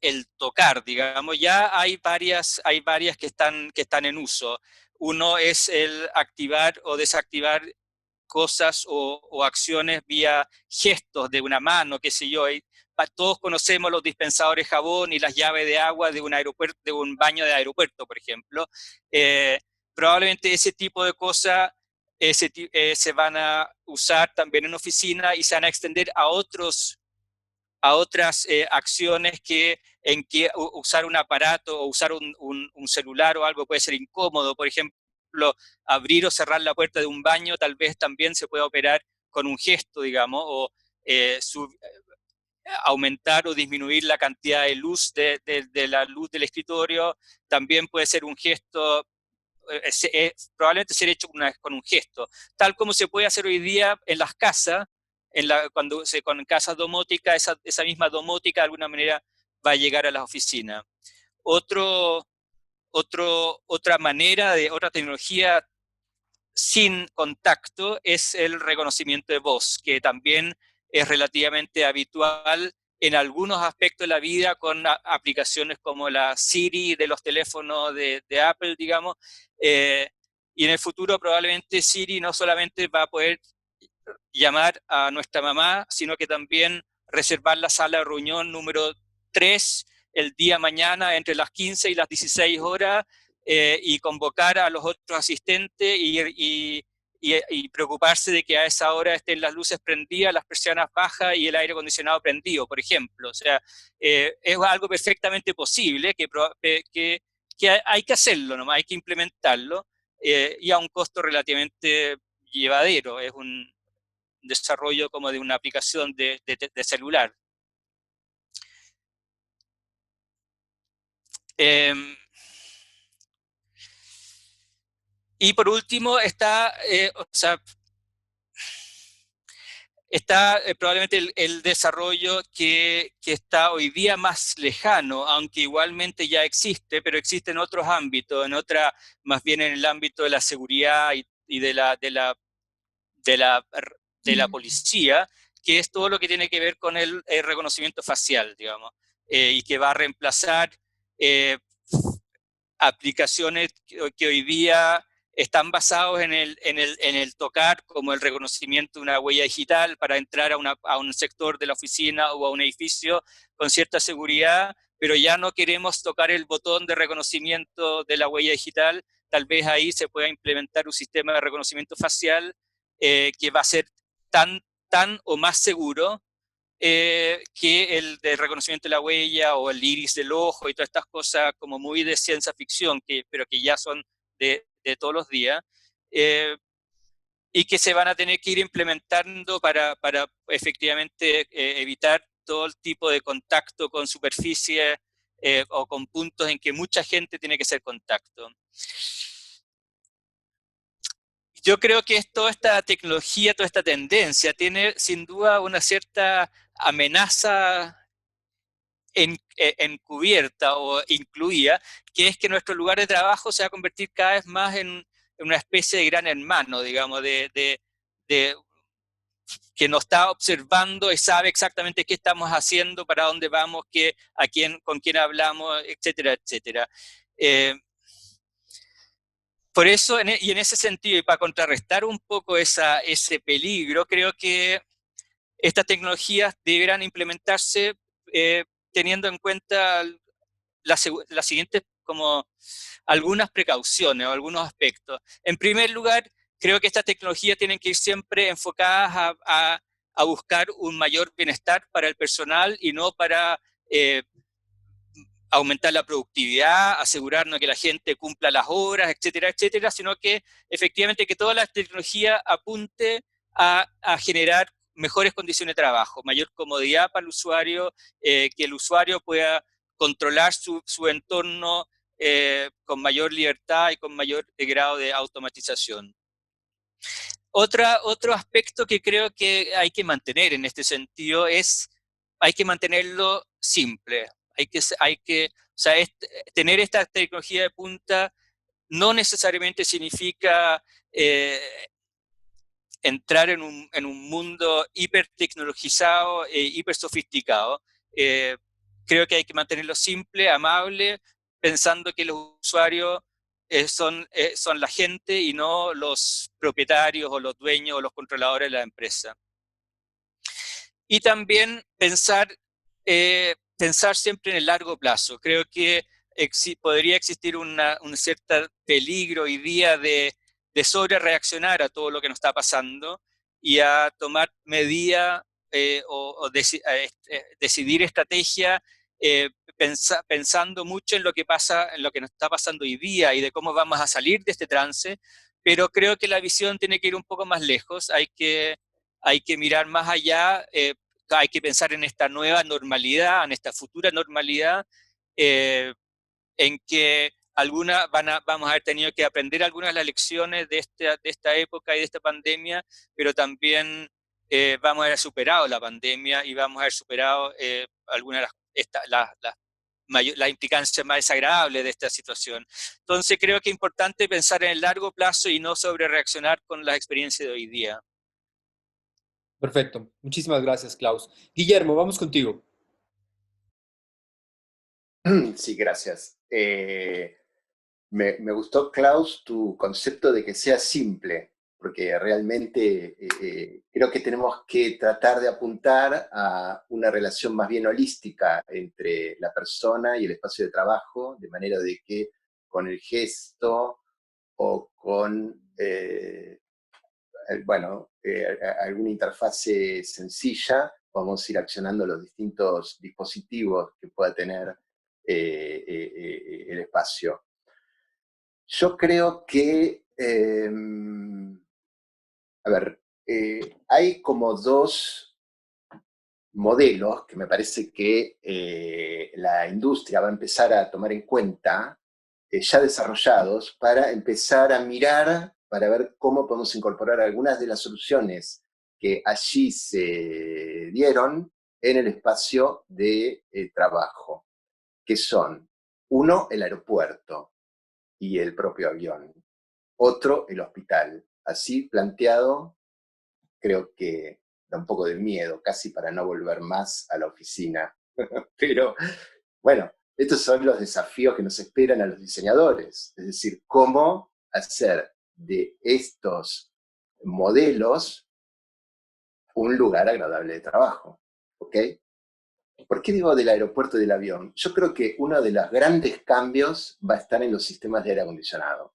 el tocar, digamos, ya hay varias que están en uso. Uno es el activar o desactivar cosas o acciones vía gestos de una mano, qué sé yo. Todos conocemos los dispensadores de jabón y las llaves de agua de un baño de aeropuerto, por ejemplo. Probablemente ese tipo de cosas se van a usar también en oficina y se van a extender a otras acciones en que usar un aparato o usar un celular o algo puede ser incómodo. Por ejemplo, abrir o cerrar la puerta de un baño tal vez también se puede operar con un gesto, digamos, o aumentar o disminuir la cantidad de luz de la luz del escritorio. También puede ser un gesto, probablemente ser hecho con un gesto, tal como se puede hacer hoy día en las casas, con casas domóticas, esa misma domótica de alguna manera va a llegar a las oficinas. Otra manera otra tecnología sin contacto es el reconocimiento de voz, que también es relativamente habitual en algunos aspectos de la vida con aplicaciones como la Siri de los teléfonos de Apple, digamos, y en el futuro probablemente Siri no solamente va a poder llamar a nuestra mamá, sino que también reservar la sala de reunión número 3 el día mañana entre las 15 y las 16 horas, y convocar a los otros asistentes y preocuparse de que a esa hora estén las luces prendidas, las persianas bajas y el aire acondicionado prendido, por ejemplo. O sea, es algo perfectamente posible que hay que hacerlo, nomás hay que implementarlo, y a un costo relativamente llevadero. Es un desarrollo como de una aplicación de celular. Y por último está, probablemente el desarrollo que está hoy día más lejano, aunque igualmente ya existe, pero existe en otros ámbitos, más bien en el ámbito de la seguridad y de la policía, que es todo lo que tiene que ver con el reconocimiento facial, digamos, y que va a reemplazar aplicaciones que hoy día están basados en el tocar, como el reconocimiento de una huella digital para entrar a un sector de la oficina o a un edificio con cierta seguridad, pero ya no queremos tocar el botón de reconocimiento de la huella digital. Tal vez ahí se pueda implementar un sistema de reconocimiento facial que va a ser tan o más seguro que el de reconocimiento de la huella o el iris del ojo y todas estas cosas como muy de ciencia ficción, pero que ya son de todos los días, y que se van a tener que ir implementando para efectivamente evitar todo el tipo de contacto con superficies o con puntos en que mucha gente tiene que hacer contacto. Yo creo que toda esta tecnología, toda esta tendencia tiene sin duda una cierta amenaza encubierta o incluida, que es que nuestro lugar de trabajo se va a convertir cada vez más en una especie de gran hermano, digamos, que nos está observando y sabe exactamente qué estamos haciendo, para dónde vamos, con quién hablamos, etcétera, etcétera. Por eso, y en ese sentido, y para contrarrestar un poco ese peligro, creo que estas tecnologías deberán implementarse teniendo en cuenta las siguientes, como algunas precauciones o algunos aspectos. En primer lugar, creo que estas tecnologías tienen que ir siempre enfocadas a buscar un mayor bienestar para el personal y no para aumentar la productividad, asegurarnos que la gente cumpla las horas, etcétera, etcétera, sino que efectivamente que toda la tecnología apunte a generar mejores condiciones de trabajo, mayor comodidad para el usuario, que el usuario pueda controlar su entorno con mayor libertad y con mayor grado de automatización. Otro aspecto que creo que hay que mantener en este sentido hay que mantenerlo simple. Tener esta tecnología de punta no necesariamente significa entrar en un mundo hiper tecnologizado e hiper sofisticado. Creo que hay que mantenerlo simple, amable, pensando que los usuarios son la gente y no los propietarios o los dueños o los controladores de la empresa. Y también pensar siempre en el largo plazo. Creo que podría existir un cierto peligro hoy día de sobre reaccionar a todo lo que nos está pasando y a tomar medidas decidir estrategia pensando mucho en lo que nos está pasando hoy día y de cómo vamos a salir de este trance, pero creo que la visión tiene que ir un poco más lejos. Hay que mirar más allá, hay que pensar en esta nueva normalidad, en esta futura normalidad, en que vamos a haber tenido que aprender algunas de las lecciones de esta época y de esta pandemia, pero también vamos a haber superado la pandemia y vamos a haber superado algunas de las implicancias más desagradables de esta situación. Entonces creo que es importante pensar en el largo plazo y no sobre reaccionar con las experiencias de hoy día. Perfecto. Muchísimas gracias, Klaus. Guillermo, vamos contigo. Sí, gracias. Me gustó, Klaus, tu concepto de que sea simple, porque realmente creo que tenemos que tratar de apuntar a una relación más bien holística entre la persona y el espacio de trabajo, de manera de que con el gesto o con, alguna interfase sencilla, vamos a ir accionando los distintos dispositivos que pueda tener el espacio. Yo creo que, hay como dos modelos que me parece que la industria va a empezar a tomar en cuenta, ya desarrollados, para empezar a mirar, para ver cómo podemos incorporar algunas de las soluciones que allí se dieron en el espacio de trabajo, que son, uno, el aeropuerto y el propio avión. Otro, el hospital. Así planteado, creo que da un poco de miedo, casi para no volver más a la oficina. Pero, bueno, estos son los desafíos que nos esperan a los diseñadores. Es decir, cómo hacer de estos modelos un lugar agradable de trabajo. ¿Ok? ¿Por qué digo del aeropuerto y del avión? Yo creo que uno de los grandes cambios va a estar en los sistemas de aire acondicionado.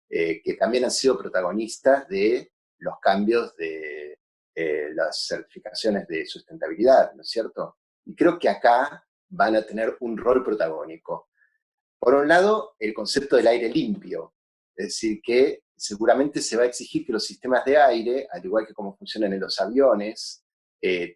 Que también han sido protagonistas de los cambios de las certificaciones de sustentabilidad, ¿no es cierto? Y creo que acá van a tener un rol protagónico. Por un lado, el concepto del aire limpio, es decir, que seguramente se va a exigir que los sistemas de aire, al igual que como funcionan en los aviones,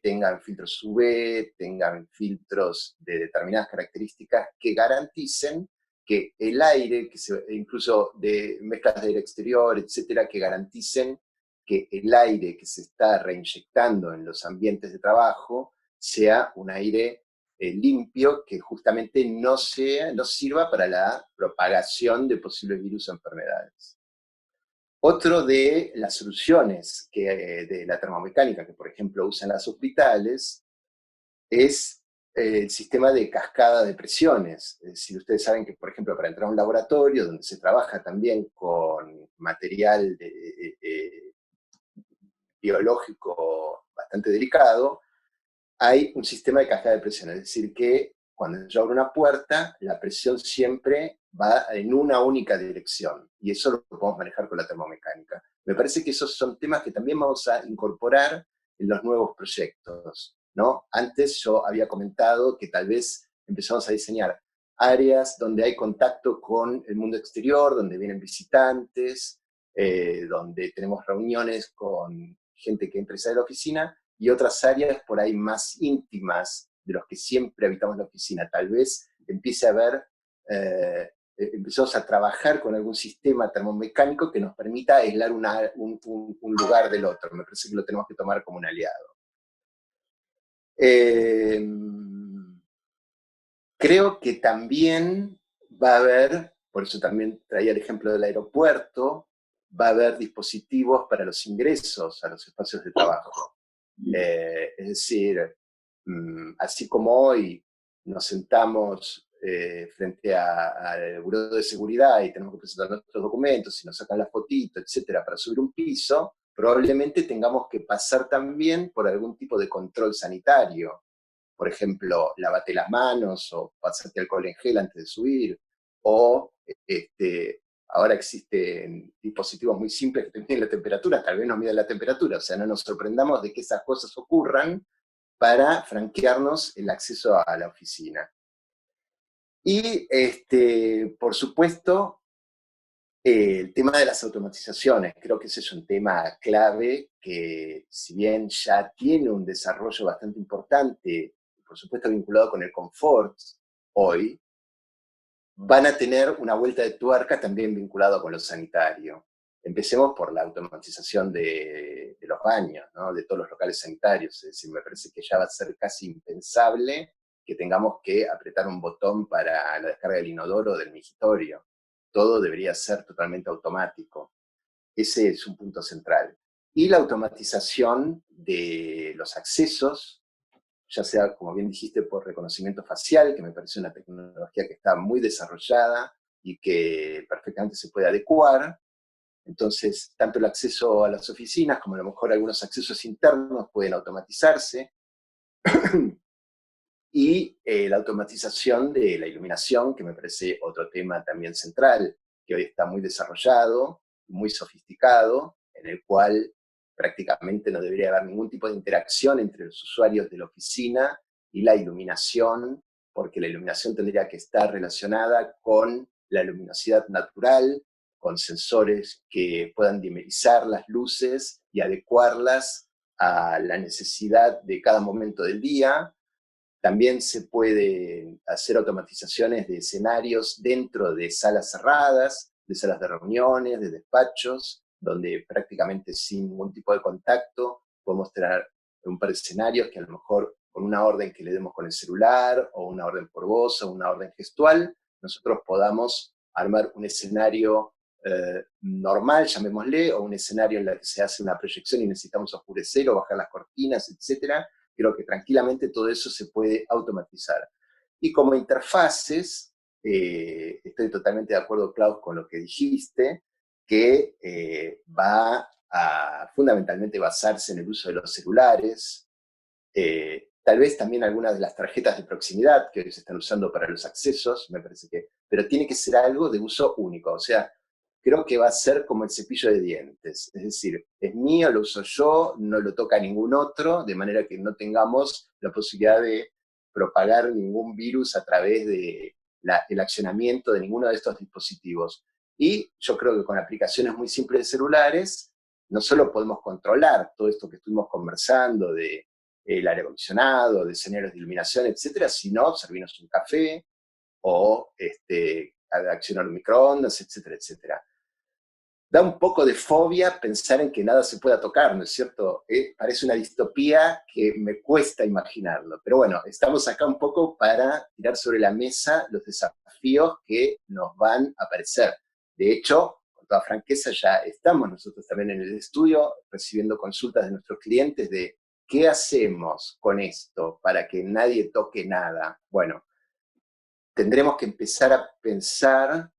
tengan filtros UV, tengan filtros de determinadas características que garanticen que el aire, incluso de mezclas de aire exterior, etcétera, que garanticen que el aire que se está reinyectando en los ambientes de trabajo sea un aire limpio, que justamente no sirva para la propagación de posibles virus o enfermedades. Otro de las soluciones de la termomecánica que, por ejemplo, usan los hospitales es el sistema de cascada de presiones. Es decir, ustedes saben que, por ejemplo, para entrar a un laboratorio donde se trabaja también con material biológico bastante delicado, hay un sistema de cascada de presión. Es decir, que cuando yo abro una puerta, la presión siempre va en una única dirección. Y eso lo podemos manejar con la termomecánica. Me parece que esos son temas que también vamos a incorporar en los nuevos proyectos, ¿no? Antes yo había comentado que tal vez empezamos a diseñar áreas donde hay contacto con el mundo exterior, donde vienen visitantes, donde tenemos reuniones con gente que empresa de la oficina, y otras áreas por ahí más íntimas de los que siempre habitamos la oficina. Tal vez empiece a haber, empezamos a trabajar con algún sistema termomecánico que nos permita aislar un lugar del otro. Me parece que lo tenemos que tomar como un aliado. Creo que también va a haber, por eso también traía el ejemplo del aeropuerto, va a haber dispositivos para los ingresos a los espacios de trabajo. Es decir, así como hoy nos sentamos frente al buró de seguridad y tenemos que presentar nuestros documentos y nos sacan la fotito, etcétera, para subir un piso, probablemente tengamos que pasar también por algún tipo de control sanitario. Por ejemplo, lavate las manos o pasate alcohol en gel antes de subir, o ahora existen dispositivos muy simples que te miden la temperatura, tal vez nos miden la temperatura, o sea, no nos sorprendamos de que esas cosas ocurran para franquearnos el acceso a la oficina. Y, por supuesto, El tema de las automatizaciones, creo que ese es un tema clave que, si bien ya tiene un desarrollo bastante importante, por supuesto vinculado con el confort hoy, van a tener una vuelta de tuerca también vinculado con lo sanitario. Empecemos por la automatización de los baños, ¿no? De todos los locales sanitarios. Es decir, me parece que ya va a ser casi impensable que tengamos que apretar un botón para la descarga del inodoro o del migitorio. Todo debería ser totalmente automático. Ese es un punto central. Y la automatización de los accesos, ya sea, como bien dijiste, por reconocimiento facial, que me parece una tecnología que está muy desarrollada y que perfectamente se puede adecuar. Entonces, tanto el acceso a las oficinas como a lo mejor algunos accesos internos pueden automatizarse. Y la automatización de la iluminación, que me parece otro tema también central, que hoy está muy desarrollado, muy sofisticado, en el cual prácticamente no debería haber ningún tipo de interacción entre los usuarios de la oficina y la iluminación, porque la iluminación tendría que estar relacionada con la luminosidad natural, con sensores que puedan dimerizar las luces y adecuarlas a la necesidad de cada momento del día. También se puede hacer automatizaciones de escenarios dentro de salas cerradas, de salas de reuniones, de despachos, donde prácticamente sin ningún tipo de contacto podemos tener un par de escenarios que a lo mejor con una orden que le demos con el celular, o una orden por voz, o una orden gestual, nosotros podamos armar un escenario normal, llamémosle, o un escenario en el que se hace una proyección y necesitamos oscurecer o bajar las cortinas, etcétera. Creo que tranquilamente todo eso se puede automatizar. Y como interfaces, estoy totalmente de acuerdo, Klaus, con lo que dijiste, que va a fundamentalmente basarse en el uso de los celulares, tal vez también algunas de las tarjetas de proximidad que hoy se están usando para los accesos, me parece que, pero tiene que ser algo de uso único, o sea, creo que va a ser como el cepillo de dientes, es decir, es mío, lo uso yo, no lo toca ningún otro, de manera que no tengamos la posibilidad de propagar ningún virus a través de el accionamiento de ninguno de estos dispositivos. Y yo creo que con aplicaciones muy simples de celulares, no solo podemos controlar todo esto que estuvimos conversando de el aire acondicionado, de escenarios de iluminación, etcétera, sino servirnos un café o accionar un microondas, etcétera, etcétera. Da un poco de fobia pensar en que nada se pueda tocar, ¿no es cierto? Parece una distopía que me cuesta imaginarlo. Pero bueno, estamos acá un poco para tirar sobre la mesa los desafíos que nos van a aparecer. De hecho, con toda franqueza, ya estamos nosotros también en el estudio recibiendo consultas de nuestros clientes de ¿qué hacemos con esto para que nadie toque nada? Bueno, tendremos que empezar a pensar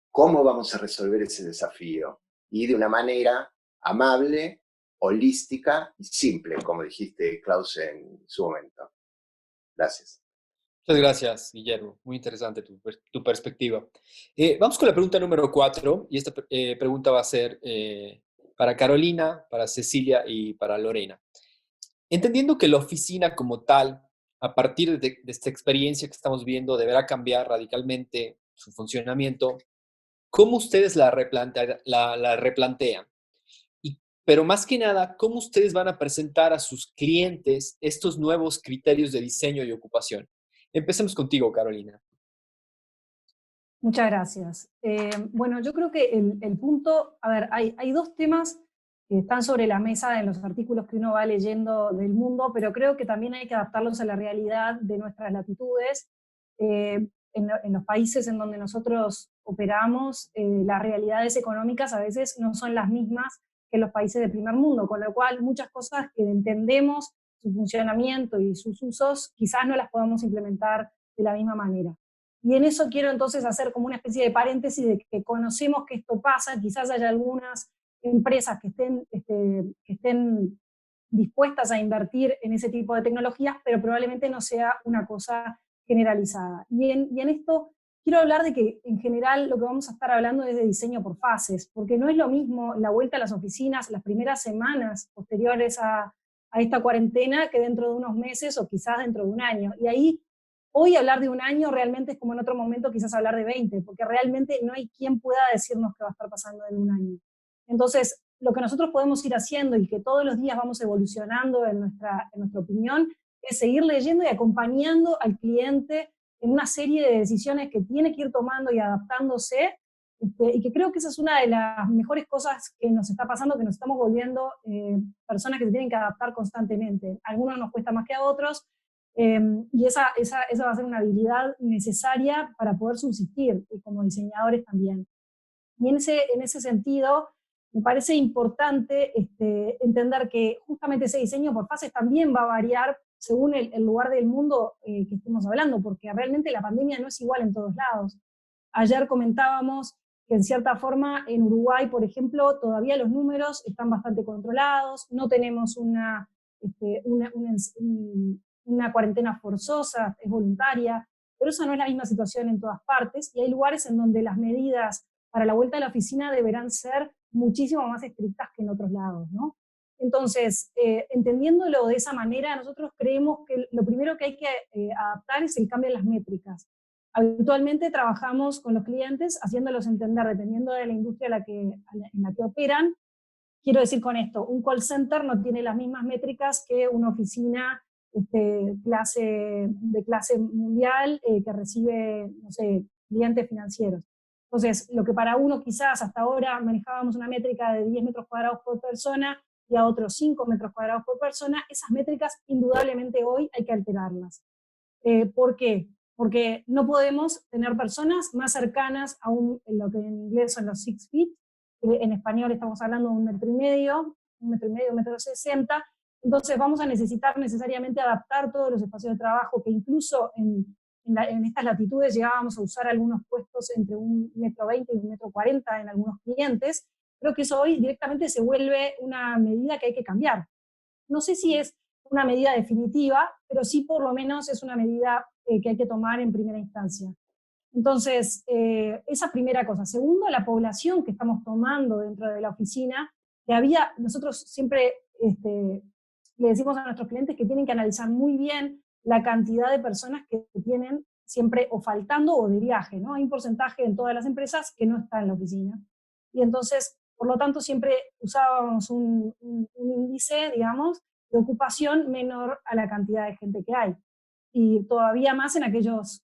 cómo vamos a resolver ese desafío, y de una manera amable, holística y simple, como dijiste, Klaus, en su momento. Gracias. Muchas gracias, Guillermo. Muy interesante tu perspectiva. Vamos con la pregunta número 4, y esta pregunta va a ser para Carolina, para Cecilia y para Lorena. Entendiendo que la oficina como tal, a partir de esta experiencia que estamos viendo, deberá cambiar radicalmente su funcionamiento, ¿cómo ustedes la replantean? Pero más que nada, ¿cómo ustedes van a presentar a sus clientes estos nuevos criterios de diseño y ocupación? Empecemos contigo, Carolina. Muchas gracias. Bueno, yo creo que el punto, a ver, hay dos temas que están sobre la mesa en los artículos que uno va leyendo del mundo, pero creo que también hay que adaptarlos a la realidad de nuestras latitudes. En los países en donde nosotros operamos, las realidades económicas a veces no son las mismas que en los países de primer mundo, con lo cual muchas cosas que entendemos su funcionamiento y sus usos, quizás no las podamos implementar de la misma manera. Y en eso quiero entonces hacer como una especie de paréntesis de que conocemos que esto pasa, quizás haya algunas empresas que estén dispuestas a invertir en ese tipo de tecnologías, pero probablemente no sea una cosa generalizada. Y en esto quiero hablar de que en general lo que vamos a estar hablando es de diseño por fases, porque no es lo mismo la vuelta a las oficinas las primeras semanas posteriores a esta cuarentena que dentro de unos meses o quizás dentro de un año. Y ahí Hoy hablar de un año realmente es como en otro momento quizás hablar de 20, porque realmente no hay quien pueda decirnos qué va a estar pasando en un año. Entonces, lo que nosotros podemos ir haciendo y que todos los días vamos evolucionando en nuestra opinión, es seguir leyendo y acompañando al cliente en una serie de decisiones que tiene que ir tomando y adaptándose, y que creo que esa es una de las mejores cosas que nos está pasando, que nos estamos volviendo personas que se tienen que adaptar constantemente. A algunos nos cuesta más que a otros, y esa va a ser una habilidad necesaria para poder subsistir, y como diseñadores también. Y en ese sentido, me parece importante entender que justamente ese diseño por fases también va a variar según el lugar del mundo que estemos hablando, porque realmente la pandemia no es igual en todos lados. Ayer comentábamos que en cierta forma en Uruguay, por ejemplo, todavía los números están bastante controlados, no tenemos una cuarentena forzosa, es voluntaria, pero esa no es la misma situación en todas partes, y hay lugares en donde las medidas para la vuelta a la oficina deberán ser muchísimo más estrictas que en otros lados, ¿no? Entonces, entendiéndolo de esa manera, nosotros creemos que lo primero que hay que adaptar es el cambio en las métricas. Habitualmente trabajamos con los clientes haciéndolos entender, dependiendo de la industria en la que operan. Quiero decir con esto, un call center no tiene las mismas métricas que una oficina de clase mundial que recibe, no sé, clientes financieros. Entonces, lo que para uno quizás hasta ahora manejábamos una métrica de 10 metros cuadrados por persona y a otros 5 metros cuadrados por persona, esas métricas indudablemente hoy hay que alterarlas. ¿Por qué? Porque no podemos tener personas más cercanas a lo que en inglés son los 6 feet, en español estamos hablando de 1,5 metros, 1,60 metros, entonces vamos a necesitar necesariamente adaptar todos los espacios de trabajo, que incluso en estas latitudes llegábamos a usar algunos puestos entre 1,20 metros y 1,40 metros en algunos clientes. Creo que eso hoy directamente se vuelve una medida que hay que cambiar. No sé si es una medida definitiva, pero sí por lo menos es una medida que hay que tomar en primera instancia. Entonces, esa primera cosa. Segundo, la población que estamos tomando dentro de la oficina, nosotros siempre le decimos a nuestros clientes que tienen que analizar muy bien la cantidad de personas que tienen siempre o faltando o de viaje, ¿no? Hay un porcentaje en todas las empresas que no está en la oficina. Y entonces, por lo tanto, siempre usábamos un índice, digamos, de ocupación menor a la cantidad de gente que hay. Y todavía más en aquellos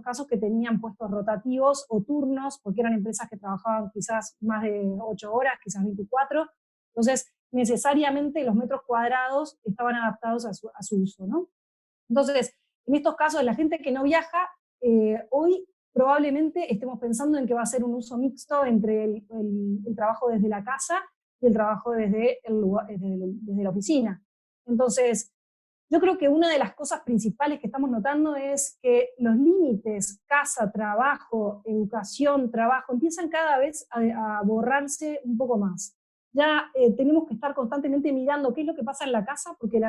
casos que tenían puestos rotativos o turnos, porque eran empresas que trabajaban quizás más de 8 horas, quizás 24. Entonces, necesariamente los metros cuadrados estaban adaptados a su uso, ¿no? Entonces, en estos casos, la gente que no viaja, hoy probablemente estemos pensando en que va a ser un uso mixto entre el trabajo desde la casa y el trabajo desde la oficina. Entonces, yo creo que una de las cosas principales que estamos notando es que los límites casa, trabajo, educación, trabajo, empiezan cada vez a borrarse un poco más. Ya tenemos que estar constantemente mirando qué es lo que pasa en la casa, porque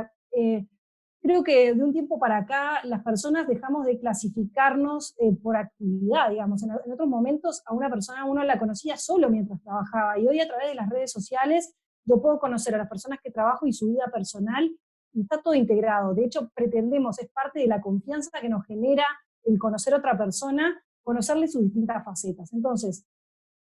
creo que de un tiempo para acá las personas dejamos de clasificarnos por actividad, digamos. En otros momentos a una persona uno la conocía solo mientras trabajaba, y hoy a través de las redes sociales yo puedo conocer a las personas que trabajo y su vida personal, y está todo integrado. De hecho, pretendemos, es parte de la confianza que nos genera el conocer a otra persona, conocerle sus distintas facetas. Entonces,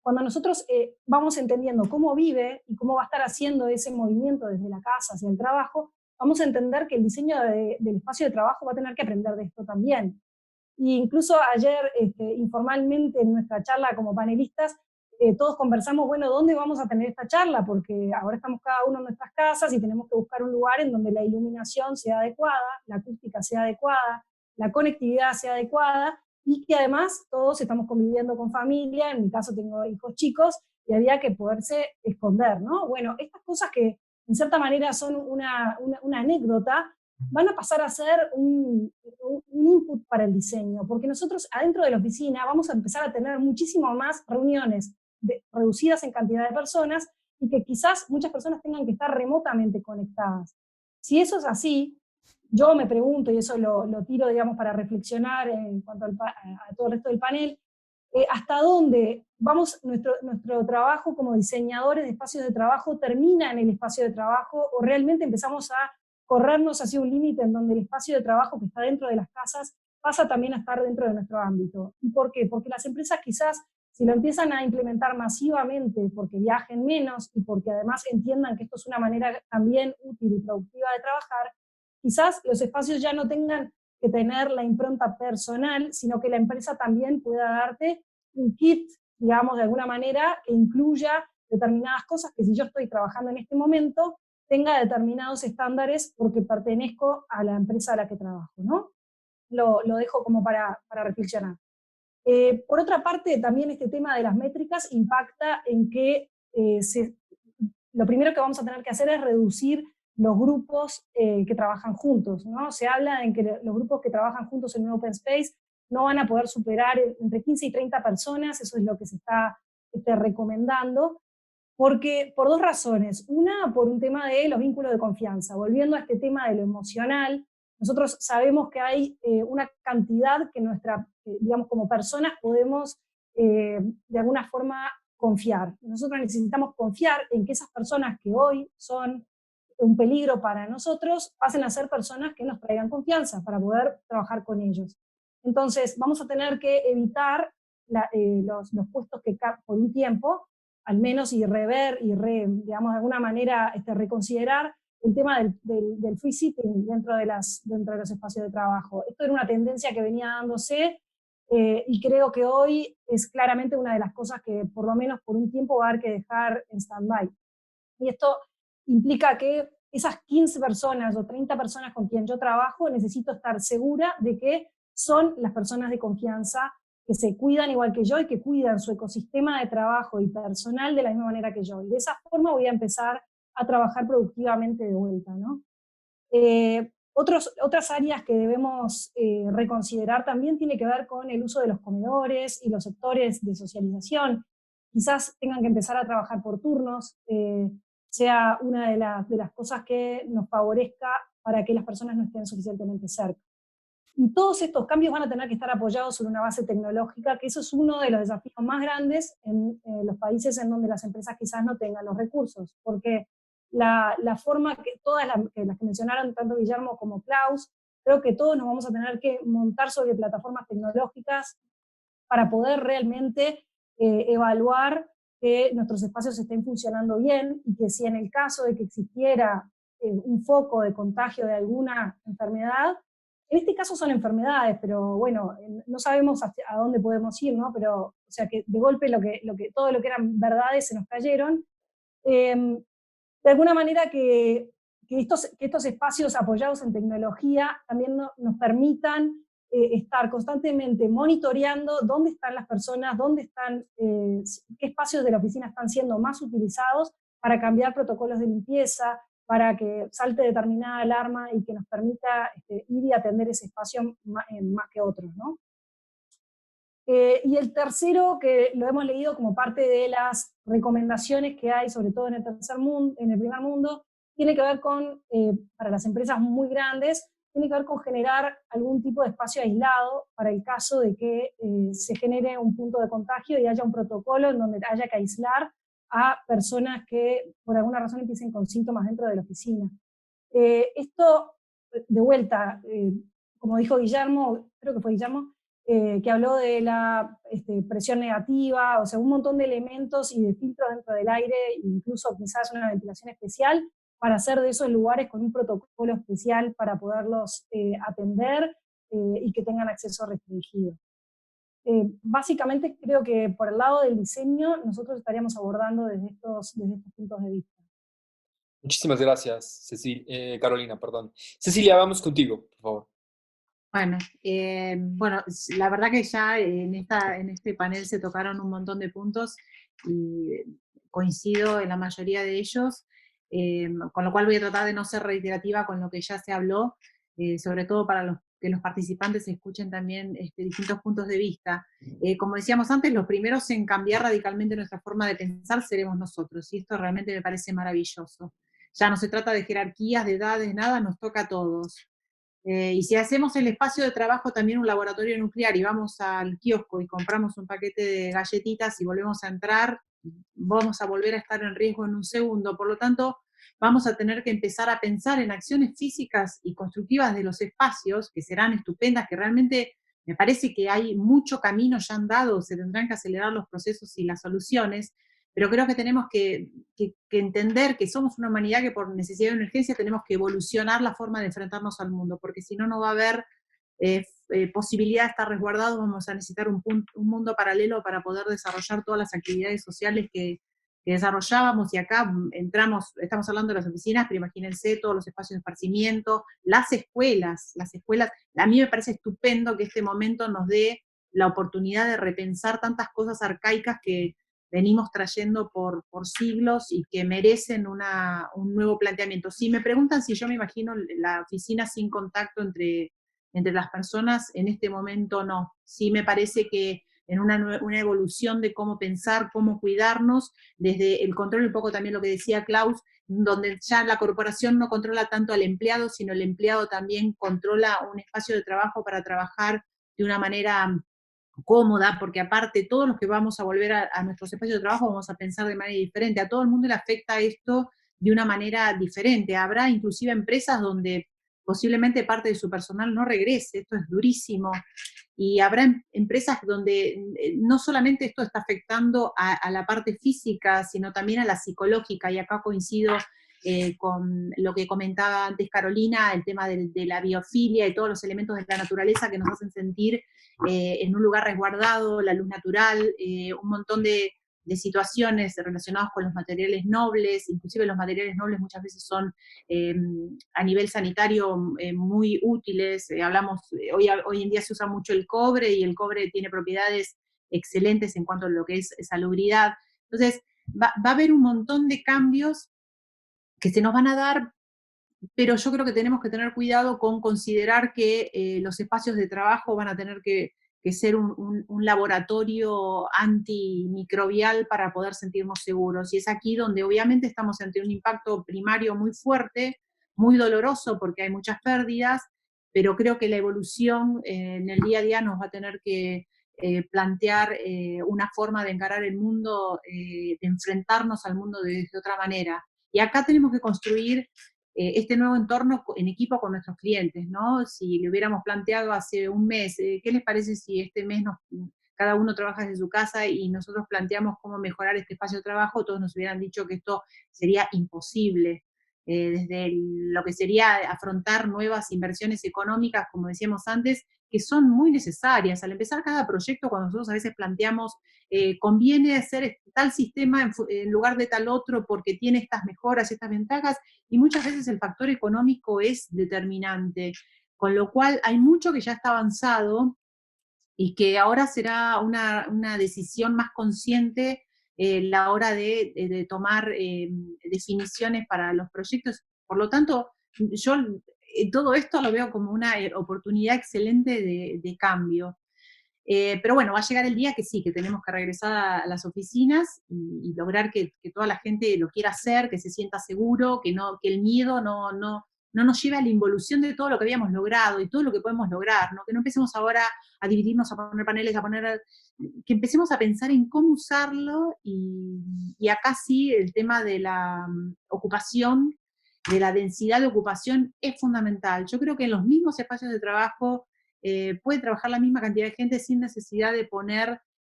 cuando nosotros vamos entendiendo cómo vive y cómo va a estar haciendo ese movimiento desde la casa hacia el trabajo, vamos a entender que el diseño del espacio de trabajo va a tener que aprender de esto también. Y incluso ayer, informalmente, en nuestra charla como panelistas, todos conversamos, bueno, ¿dónde vamos a tener esta charla? Porque ahora estamos cada uno en nuestras casas y tenemos que buscar un lugar en donde la iluminación sea adecuada, la acústica sea adecuada, la conectividad sea adecuada, y que además todos estamos conviviendo con familia. En mi caso tengo hijos chicos, y había que poderse esconder, ¿no? Bueno, estas cosas que en cierta manera son una anécdota, van a pasar a ser un input para el diseño, porque nosotros adentro de la oficina vamos a empezar a tener muchísimo más reuniones reducidas en cantidad de personas, y que quizás muchas personas tengan que estar remotamente conectadas. Si eso es así, yo me pregunto, y eso lo tiro, digamos, para reflexionar en cuanto a todo el resto del panel, hasta dónde nuestro trabajo como diseñadores de espacios de trabajo termina en el espacio de trabajo, o realmente empezamos a corrernos hacia un límite en donde el espacio de trabajo que está dentro de las casas pasa también a estar dentro de nuestro ámbito. ¿Y por qué? Porque las empresas quizás, si lo empiezan a implementar masivamente, porque viajen menos y porque además entiendan que esto es una manera también útil y productiva de trabajar, quizás los espacios ya no tengan que tener la impronta personal, sino que la empresa también pueda darte un kit, digamos, de alguna manera, que incluya determinadas cosas que si yo estoy trabajando en este momento, tenga determinados estándares porque pertenezco a la empresa a la que trabajo, ¿no? Lo dejo como para reflexionar. Por otra parte, también este tema de las métricas impacta en que lo primero que vamos a tener que hacer es reducir los grupos que trabajan juntos, ¿no? Se habla en que los grupos que trabajan juntos en un open space no van a poder superar entre 15 y 30 personas, eso es lo que se está recomendando, porque por dos razones. Una, por un tema de los vínculos de confianza. Volviendo a este tema de lo emocional, nosotros sabemos que hay una cantidad que digamos, como personas podemos de alguna forma confiar. Nosotros necesitamos confiar en que esas personas que hoy son un peligro para nosotros pasen a ser personas que nos traigan confianza para poder trabajar con ellos. Entonces, vamos a tener que evitar los puestos que por un tiempo, al menos, y rever y digamos, de alguna manera reconsiderar el tema del free sitting dentro de los espacios de trabajo. Esto era una tendencia que venía dándose y creo que hoy es claramente una de las cosas que por lo menos por un tiempo va a haber que dejar en stand-by. Y esto implica que esas 15 personas o 30 personas con quien yo trabajo necesito estar segura de que son las personas de confianza que se cuidan igual que yo y que cuidan su ecosistema de trabajo y personal de la misma manera que yo. Y de esa forma voy a empezar a trabajar productivamente de vuelta, ¿no? Otras áreas que debemos reconsiderar también tiene que ver con el uso de los comedores y los sectores de socialización. Quizás tengan que empezar a trabajar por turnos, sea una de las cosas que nos favorezca para que las personas no estén suficientemente cerca. Y todos estos cambios van a tener que estar apoyados sobre una base tecnológica, que eso es uno de los desafíos más grandes en los países en donde las empresas quizás no tengan los recursos, porque la forma que todas las que mencionaron, tanto Guillermo como Klaus, creo que todos nos vamos a tener que montar sobre plataformas tecnológicas para poder realmente evaluar que nuestros espacios estén funcionando bien y que si en el caso de que existiera un foco de contagio de alguna enfermedad, en este caso son enfermedades, pero bueno, no sabemos a dónde podemos ir, ¿no? Pero, o sea, que de golpe todo lo que eran verdades se nos cayeron. De alguna manera que estos espacios apoyados en tecnología también nos permitan estar constantemente monitoreando dónde están las personas, qué espacios de la oficina están siendo más utilizados para cambiar protocolos de limpieza, para que salte determinada alarma y que nos permita ir y atender ese espacio más que otros, ¿no? Y el tercero, que lo hemos leído como parte de las recomendaciones que hay, sobre todo en el primer mundo, tiene que ver con, para las empresas muy grandes, tiene que ver con generar algún tipo de espacio aislado para el caso de que se genere un punto de contagio y haya un protocolo en donde haya que aislar a personas que por alguna razón empiecen con síntomas dentro de la oficina. Esto, de vuelta, como dijo Guillermo, creo que fue Guillermo, que habló de la presión negativa, o sea, un montón de elementos y de filtros dentro del aire, incluso quizás una ventilación especial, para hacer de esos lugares con un protocolo especial para poderlos atender y que tengan acceso restringido. Básicamente creo que por el lado del diseño nosotros estaríamos abordando desde estos puntos de vista. Muchísimas gracias, Carolina, perdón. Cecilia, vamos contigo, por favor. Bueno, la verdad que ya en este panel se tocaron un montón de puntos y coincido en la mayoría de ellos, con lo cual voy a tratar de no ser reiterativa con lo que ya se habló, sobre todo para que los participantes escuchen también distintos puntos de vista. Como decíamos antes, los primeros en cambiar radicalmente nuestra forma de pensar seremos nosotros, y esto realmente me parece maravilloso. Ya no se trata de jerarquías, de edades, nada, nos toca a todos. Y si hacemos el espacio de trabajo también un laboratorio nuclear y vamos al kiosco y compramos un paquete de galletitas y volvemos a entrar, vamos a volver a estar en riesgo en un segundo. Por lo tanto, vamos a tener que empezar a pensar en acciones físicas y constructivas de los espacios, que serán estupendas, que realmente me parece que hay mucho camino ya andado, se tendrán que acelerar los procesos y las soluciones, pero creo que tenemos que entender que somos una humanidad que por necesidad de emergencia tenemos que evolucionar la forma de enfrentarnos al mundo, porque si no, no va a haber posibilidad de estar resguardados, vamos a necesitar un mundo paralelo para poder desarrollar todas las actividades sociales que desarrollábamos, y acá estamos hablando de las oficinas, pero imagínense todos los espacios de esparcimiento, las escuelas, a mí me parece estupendo que este momento nos dé la oportunidad de repensar tantas cosas arcaicas que venimos trayendo por siglos y que merecen un nuevo planteamiento. Si me preguntan si yo me imagino la oficina sin contacto entre las personas, en este momento no. Sí me parece que en una evolución de cómo pensar, cómo cuidarnos, desde el control, un poco también lo que decía Klaus, donde ya la corporación no controla tanto al empleado, sino el empleado también controla un espacio de trabajo para trabajar de una manera cómoda, porque aparte todos los que vamos a volver a nuestros espacios de trabajo vamos a pensar de manera diferente. A todo el mundo le afecta esto de una manera diferente. Habrá inclusive empresas donde posiblemente parte de su personal no regrese, esto es durísimo, y habrá empresas donde no solamente esto está afectando a la parte física, sino también a la psicológica, y acá coincido con lo que comentaba antes Carolina, el tema de la biofilia y todos los elementos de la naturaleza que nos hacen sentir en un lugar resguardado, la luz natural, un montón de situaciones relacionadas con los materiales nobles, inclusive los materiales nobles muchas veces son a nivel sanitario muy útiles. Hoy en día se usa mucho el cobre, y el cobre tiene propiedades excelentes en cuanto a lo que es salubridad. Entonces, va a haber un montón de cambios que se nos van a dar, pero yo creo que tenemos que tener cuidado con considerar que los espacios de trabajo van a tener que ser un laboratorio antimicrobial para poder sentirnos seguros. Y es aquí donde obviamente estamos ante un impacto primario muy fuerte, muy doloroso porque hay muchas pérdidas, pero creo que la evolución en el día a día nos va a tener que plantear una forma de encarar el mundo, de enfrentarnos al mundo de otra manera. Y acá tenemos que construir este nuevo entorno en equipo con nuestros clientes, ¿no? Si le hubiéramos planteado hace un mes, ¿qué les parece si este mes cada uno trabaja desde su casa y nosotros planteamos cómo mejorar este espacio de trabajo? Todos nos hubieran dicho que esto sería imposible. Desde lo que sería afrontar nuevas inversiones económicas, como decíamos antes, que son muy necesarias. Al empezar cada proyecto, cuando nosotros a veces planteamos conviene hacer tal sistema en lugar de tal otro porque tiene estas mejoras, estas ventajas, y muchas veces el factor económico es determinante, con lo cual hay mucho que ya está avanzado y que ahora será una decisión más consciente la hora de tomar definiciones para los proyectos. Por lo tanto, yo todo esto lo veo como una oportunidad excelente de cambio. Pero bueno, va a llegar el día que sí, que tenemos que regresar a las oficinas y lograr que toda la gente lo quiera hacer, que se sienta seguro, que el miedo no nos lleve a la involución de todo lo que habíamos logrado y todo lo que podemos lograr, ¿no? Que no empecemos ahora a dividirnos, a poner paneles, que empecemos a pensar en cómo usarlo, y acá sí el tema de la ocupación, de la densidad de ocupación es fundamental. Yo creo que en los mismos espacios de trabajo puede trabajar la misma cantidad de gente sin necesidad de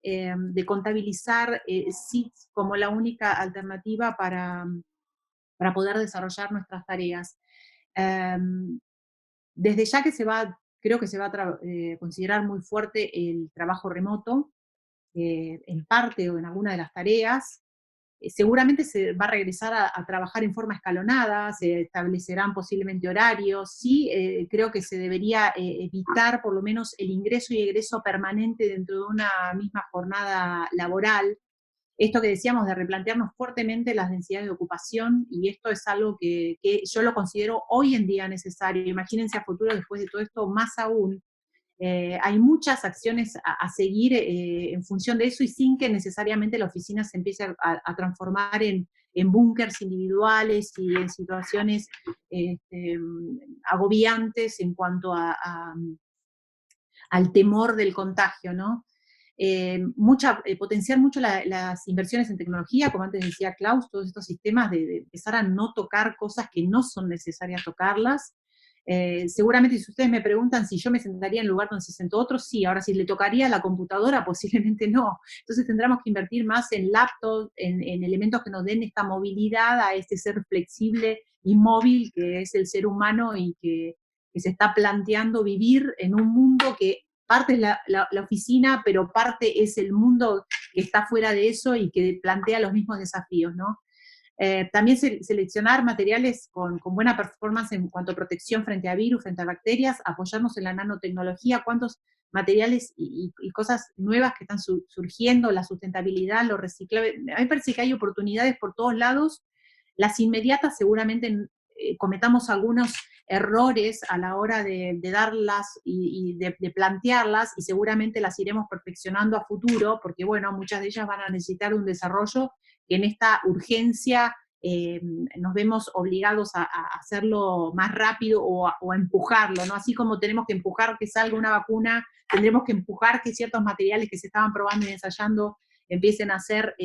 de contabilizar SITs como la única alternativa para poder desarrollar nuestras tareas. Desde ya que creo que se va a considerar muy fuerte el trabajo remoto, en parte o en alguna de las tareas. Seguramente se va a regresar a trabajar en forma escalonada, se establecerán posiblemente horarios. Sí, creo que se debería evitar por lo menos el ingreso y egreso permanente dentro de una misma jornada laboral. Esto que decíamos de replantearnos fuertemente las densidades de ocupación, y esto es algo que yo lo considero hoy en día necesario. Imagínense a futuro, después de todo esto, más aún. Hay muchas acciones a seguir en función de eso, y sin que necesariamente la oficina se empiece a transformar en búnkers individuales y en situaciones agobiantes en cuanto al temor del contagio, ¿no? potenciar mucho las inversiones en tecnología, como antes decía Klaus, todos estos sistemas de empezar a no tocar cosas que no son necesarias tocarlas. Seguramente si ustedes me preguntan si yo me sentaría en el lugar donde se sentó otro, sí. Ahora, si le tocaría la computadora, posiblemente no. Entonces tendremos que invertir más en laptops, en elementos que nos den esta movilidad a este ser flexible y móvil que es el ser humano y que se está planteando vivir en un mundo que parte es la oficina, pero parte es el mundo que está fuera de eso y que plantea los mismos desafíos, ¿no? También seleccionar materiales con buena performance en cuanto a protección frente a virus, frente a bacterias, apoyarnos en la nanotecnología, cuántos materiales y cosas nuevas que están surgiendo, la sustentabilidad, lo reciclable. A mí me parece que hay oportunidades por todos lados. Las inmediatas seguramente cometamos algunos errores a la hora de darlas y de plantearlas, y seguramente las iremos perfeccionando a futuro, porque bueno, muchas de ellas van a necesitar un desarrollo que en esta urgencia nos vemos obligados a hacerlo más rápido o a empujarlo, ¿no? Así como tenemos que empujar que salga una vacuna, tendremos que empujar que ciertos materiales que se estaban probando y ensayando empiecen a ser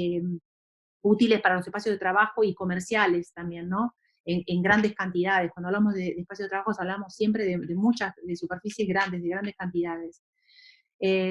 útiles para los espacios de trabajo y comerciales también, ¿no? En grandes cantidades. Cuando hablamos de espacios de trabajo hablamos siempre de muchas, de superficies grandes, de grandes cantidades.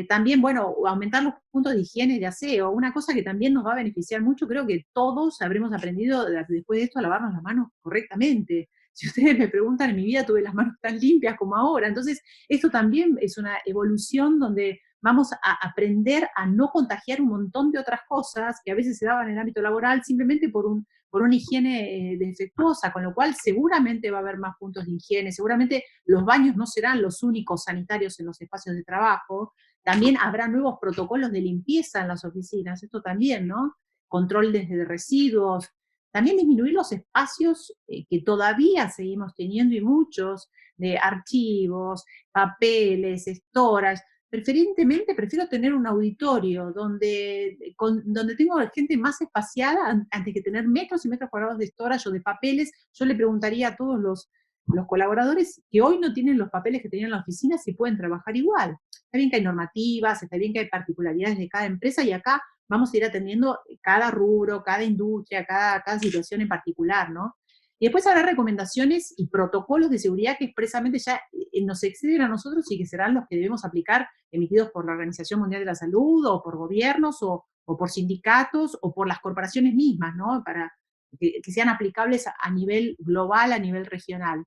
También, bueno, aumentar los puntos de higiene y de aseo, una cosa que también nos va a beneficiar mucho. Creo que todos habremos aprendido después de esto a lavarnos las manos correctamente. Si ustedes me preguntan, en mi vida tuve las manos tan limpias como ahora. Entonces, esto también es una evolución donde vamos a aprender a no contagiar un montón de otras cosas que a veces se daban en el ámbito laboral simplemente por una higiene defectuosa, con lo cual seguramente va a haber más puntos de higiene, seguramente los baños no serán los únicos sanitarios en los espacios de trabajo, también habrá nuevos protocolos de limpieza en las oficinas, esto también, ¿no? Control de residuos, también disminuir los espacios que todavía seguimos teniendo y muchos, de archivos, papeles, storage. Preferentemente prefiero tener un auditorio donde tengo gente más espaciada antes que tener metros y metros cuadrados de storage o de papeles. Yo le preguntaría a todos los colaboradores que hoy no tienen los papeles que tenían en la oficina si pueden trabajar igual. Está bien que hay normativas, está bien que hay particularidades de cada empresa, y acá vamos a ir atendiendo cada rubro, cada industria, cada situación en particular, ¿no? Y después habrá recomendaciones y protocolos de seguridad que expresamente ya nos exceden a nosotros y que serán los que debemos aplicar, emitidos por la Organización Mundial de la Salud, o por gobiernos, o por sindicatos, o por las corporaciones mismas, ¿no? Para que sean aplicables a nivel global, a nivel regional.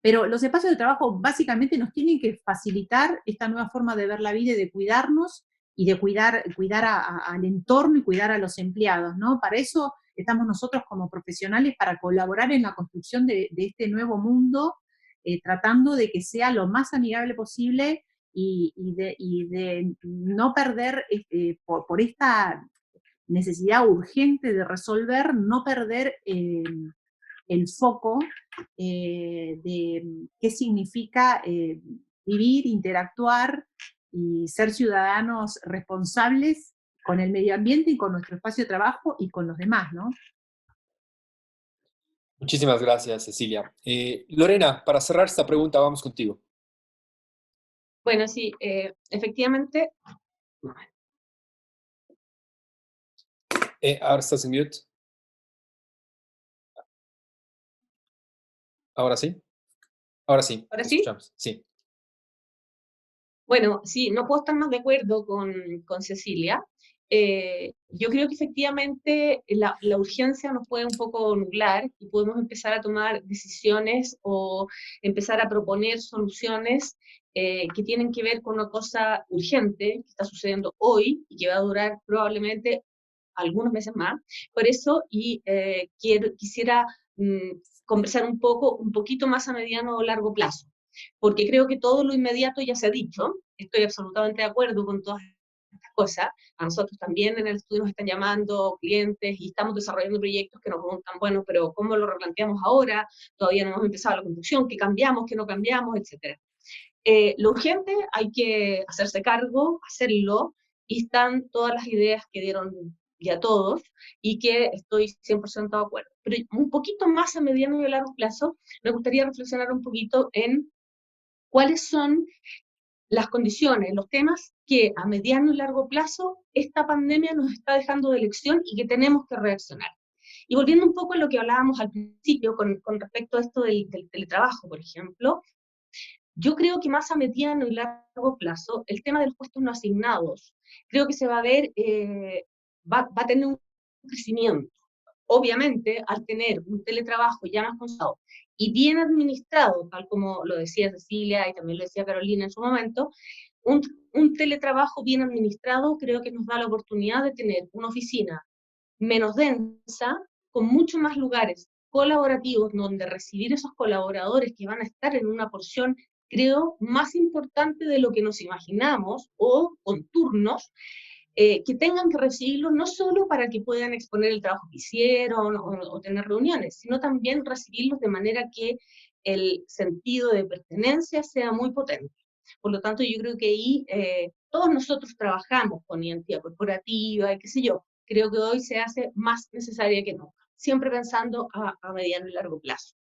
Pero los espacios de trabajo básicamente nos tienen que facilitar esta nueva forma de ver la vida y de cuidarnos, y de cuidar al entorno y cuidar a los empleados, ¿no? Para eso estamos nosotros como profesionales, para colaborar en la construcción de este nuevo mundo, tratando de que sea lo más amigable posible y de no perder, por esta necesidad urgente de resolver, no perder el foco de qué significa vivir, interactuar y ser ciudadanos responsables con el medio ambiente y con nuestro espacio de trabajo y con los demás, ¿no? Muchísimas gracias, Cecilia. Lorena, para cerrar esta pregunta, vamos contigo. Bueno, sí, efectivamente. Ahora estás en mute. ¿Ahora sí? Ahora sí. ¿Ahora sí? Escuchamos. Sí. Bueno, sí, no puedo estar más de acuerdo con Cecilia. Yo creo que efectivamente la urgencia nos puede un poco nublar y podemos empezar a tomar decisiones o empezar a proponer soluciones que tienen que ver con una cosa urgente que está sucediendo hoy y que va a durar probablemente algunos meses más. Por eso, quisiera conversar un poquito más a mediano o largo plazo, porque creo que todo lo inmediato ya se ha dicho. Estoy absolutamente de acuerdo con todas estas cosas. A nosotros también en el estudio nos están llamando clientes y estamos desarrollando proyectos que nos preguntan, bueno, pero ¿cómo lo replanteamos ahora? Todavía no hemos empezado la construcción, ¿qué cambiamos, qué no cambiamos, etcétera? Lo urgente hay que hacerse cargo, hacerlo, y están todas las ideas que dieron ya todos y que estoy 100% de acuerdo. Pero un poquito más a mediano y largo plazo, me gustaría reflexionar un poquito en cuáles son las condiciones, los temas que a mediano y largo plazo esta pandemia nos está dejando de lección y que tenemos que reaccionar. Y volviendo un poco a lo que hablábamos al principio con respecto a esto del teletrabajo, por ejemplo, yo creo que más a mediano y largo plazo, el tema de los puestos no asignados, creo que se va a ver, va a tener un crecimiento. Obviamente, al tener un teletrabajo ya más consolidado y bien administrado, tal como lo decía Cecilia y también lo decía Carolina en su momento, un, un teletrabajo bien administrado creo que nos da la oportunidad de tener una oficina menos densa, con muchos más lugares colaborativos donde recibir esos colaboradores que van a estar en una porción, creo, más importante de lo que nos imaginamos, o con turnos, que tengan que recibirlo no solo para que puedan exponer el trabajo que hicieron o tener reuniones, sino también recibirlos de manera que el sentido de pertenencia sea muy potente. Por lo tanto, yo creo que ahí todos nosotros trabajamos con identidad corporativa y qué sé yo. Creo que hoy se hace más necesaria que nunca, siempre pensando a mediano y largo plazo.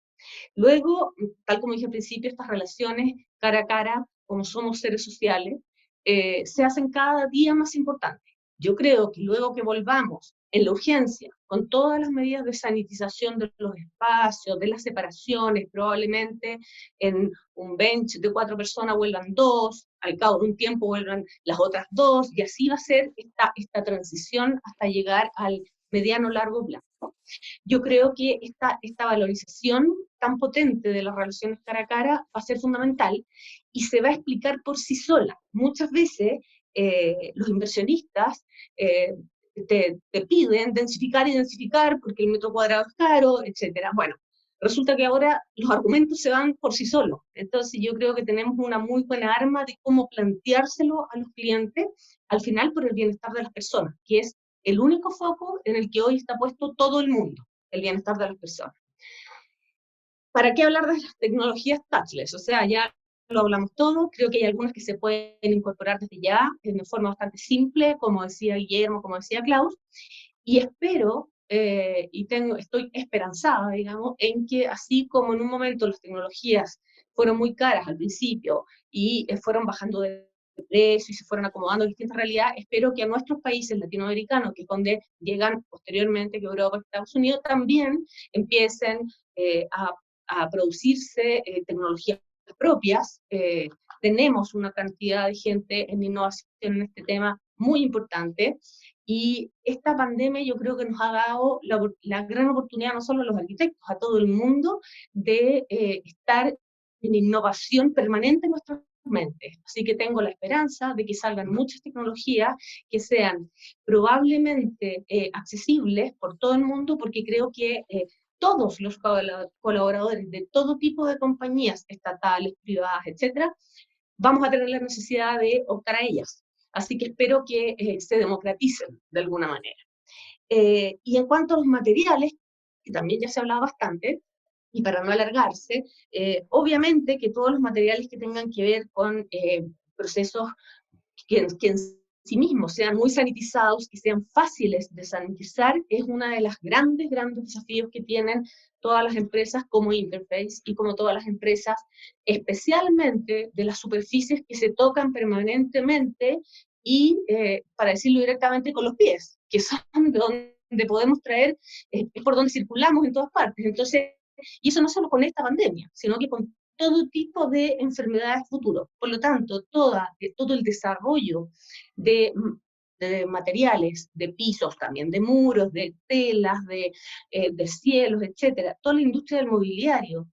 Luego, tal como dije al principio, estas relaciones cara a cara, como somos seres sociales, se hacen cada día más importantes. Yo creo que luego que volvamos en la urgencia, con todas las medidas de sanitización de los espacios, de las separaciones, probablemente en un bench de 4 personas vuelvan 2, al cabo de un tiempo vuelvan las otras 2, y así va a ser esta transición hasta llegar al mediano largo plazo. Yo creo que esta valorización tan potente de las relaciones cara a cara va a ser fundamental y se va a explicar por sí sola. Muchas veces los inversionistas te piden densificar y densificar porque el metro cuadrado es caro, etc. Bueno, resulta que ahora los argumentos se van por sí solos. Entonces yo creo que tenemos una muy buena arma de cómo planteárselo a los clientes, al final por el bienestar de las personas, que es el único foco en el que hoy está puesto todo el mundo, el bienestar de las personas. ¿Para qué hablar de las tecnologías touchless? O sea, ya lo hablamos todo, creo que hay algunas que se pueden incorporar desde ya, de forma bastante simple, como decía Guillermo, como decía Klaus, y espero, estoy esperanzada, digamos, en que así como en un momento las tecnologías fueron muy caras al principio y fueron bajando de precio y se fueron acomodando a distintas realidades, espero que a nuestros países latinoamericanos, que es donde llegan posteriormente, que Europa y Estados Unidos, también empiecen a producirse tecnologías propias. Tenemos una cantidad de gente en innovación en este tema muy importante, y esta pandemia yo creo que nos ha dado la gran oportunidad, no solo a los arquitectos, a todo el mundo, de estar en innovación permanente en nuestras mentes. Así que tengo la esperanza de que salgan muchas tecnologías que sean probablemente accesibles por todo el mundo, porque creo que todos los colaboradores de todo tipo de compañías, estatales, privadas, etcétera, vamos a tener la necesidad de optar a ellas. Así que espero que se democraticen de alguna manera. Y en cuanto a los materiales, que también ya se ha hablado bastante, y para no alargarse, obviamente que todos los materiales que tengan que ver con procesos que en sí mismos sean muy sanitizados, que sean fáciles de sanitizar, es una de las grandes desafíos que tienen todas las empresas como Interface y como todas las empresas, especialmente de las superficies que se tocan permanentemente y, para decirlo directamente, con los pies, que son de donde podemos traer, es por donde circulamos en todas partes. Entonces, y eso no solo con esta pandemia, sino que con todo tipo de enfermedades futuras. Por lo tanto, todo el desarrollo de materiales, de pisos también, de muros, de telas, de cielos, etcétera, toda la industria del mobiliario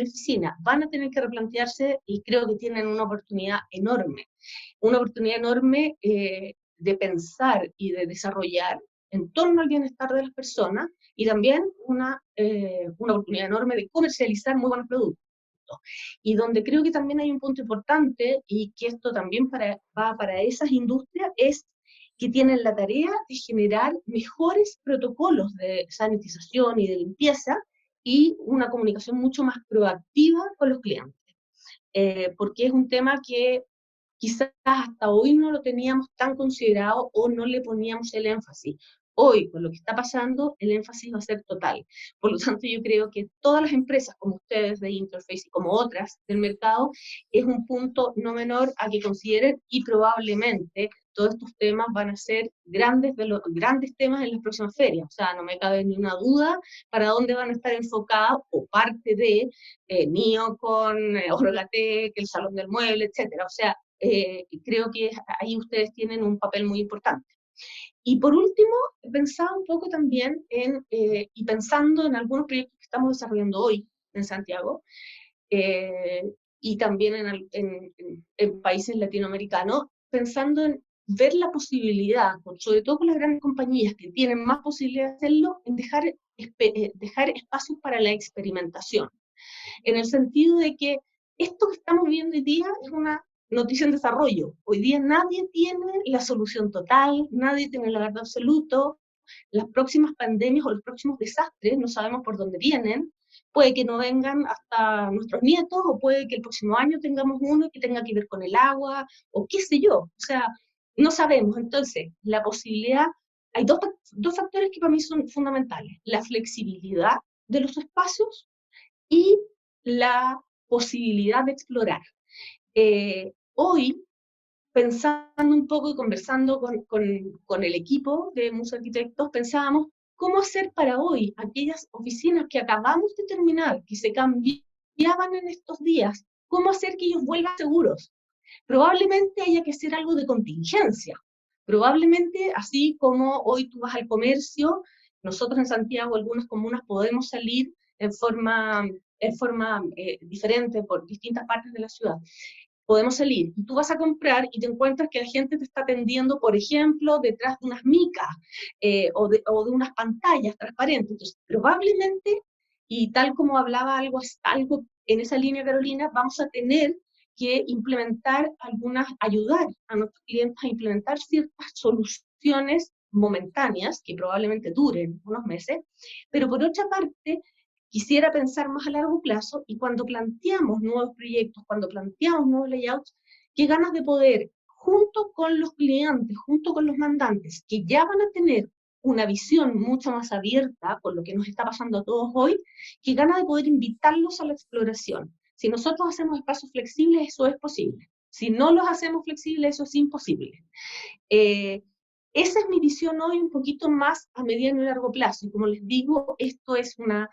oficina, van a tener que replantearse, y creo que tienen una oportunidad enorme de pensar y de desarrollar en torno al bienestar de las personas, y también una oportunidad enorme de comercializar muy buenos productos. Y donde creo que también hay un punto importante, y que esto también va para esas industrias, es que tienen la tarea de generar mejores protocolos de sanitización y de limpieza, y una comunicación mucho más proactiva con los clientes. Porque es un tema que quizás hasta hoy no lo teníamos tan considerado o no le poníamos el énfasis. Hoy, con lo que está pasando, el énfasis va a ser total. Por lo tanto, yo creo que todas las empresas, como ustedes de Interface y como otras del mercado, es un punto no menor a que consideren, y probablemente todos estos temas van a ser grandes temas en las próximas ferias. O sea, no me cabe ni una duda para dónde van a estar enfocados, o parte de NIO con Orgatec, el Salón del Mueble, etcétera. O sea, creo que ahí ustedes tienen un papel muy importante. Y por último, pensaba un poco también y pensando en algunos proyectos que estamos desarrollando hoy en Santiago, eh, y también en países latinoamericanos, pensando en ver la posibilidad, sobre todo con las grandes compañías que tienen más posibilidad de hacerlo, en dejar espacios para la experimentación, en el sentido de que esto que estamos viendo hoy día es una noticia en desarrollo. Hoy día nadie tiene la solución total, nadie tiene la verdad absoluta. Las próximas pandemias o los próximos desastres no sabemos por dónde vienen. Puede que no vengan hasta nuestros nietos, o puede que el próximo año tengamos uno que tenga que ver con el agua, o qué sé yo. O sea, no sabemos. Entonces, la posibilidad, hay dos factores que para mí son fundamentales: la flexibilidad de los espacios y la posibilidad de explorar. Hoy, pensando un poco y conversando con el equipo de Musa Arquitectos, pensábamos cómo hacer para hoy aquellas oficinas que acabamos de terminar, que se cambiaban en estos días, cómo hacer que ellos vuelvan seguros. Probablemente haya que hacer algo de contingencia. Probablemente, así como hoy tú vas al comercio, nosotros en Santiago, algunas comunas, podemos salir en forma diferente por distintas partes de la ciudad. Podemos salir y tú vas a comprar y te encuentras que la gente te está atendiendo, por ejemplo, detrás de unas micas o de unas pantallas transparentes. Entonces, probablemente, y tal como hablaba algo en esa línea, Carolina, vamos a tener que ayudar a nuestros clientes a implementar ciertas soluciones momentáneas que probablemente duren unos meses, pero por otra parte, quisiera pensar más a largo plazo, y cuando planteamos nuevos proyectos, cuando planteamos nuevos layouts, qué ganas de poder, junto con los clientes, junto con los mandantes, que ya van a tener una visión mucho más abierta con lo que nos está pasando a todos hoy, qué ganas de poder invitarlos a la exploración. Si nosotros hacemos espacios flexibles, eso es posible. Si no los hacemos flexibles, eso es imposible. Esa es mi visión hoy, un poquito más a mediano y largo plazo. Y como les digo, esto es una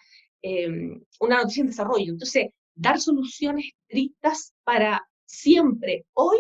noticia en desarrollo. Entonces, dar soluciones estrictas para siempre hoy,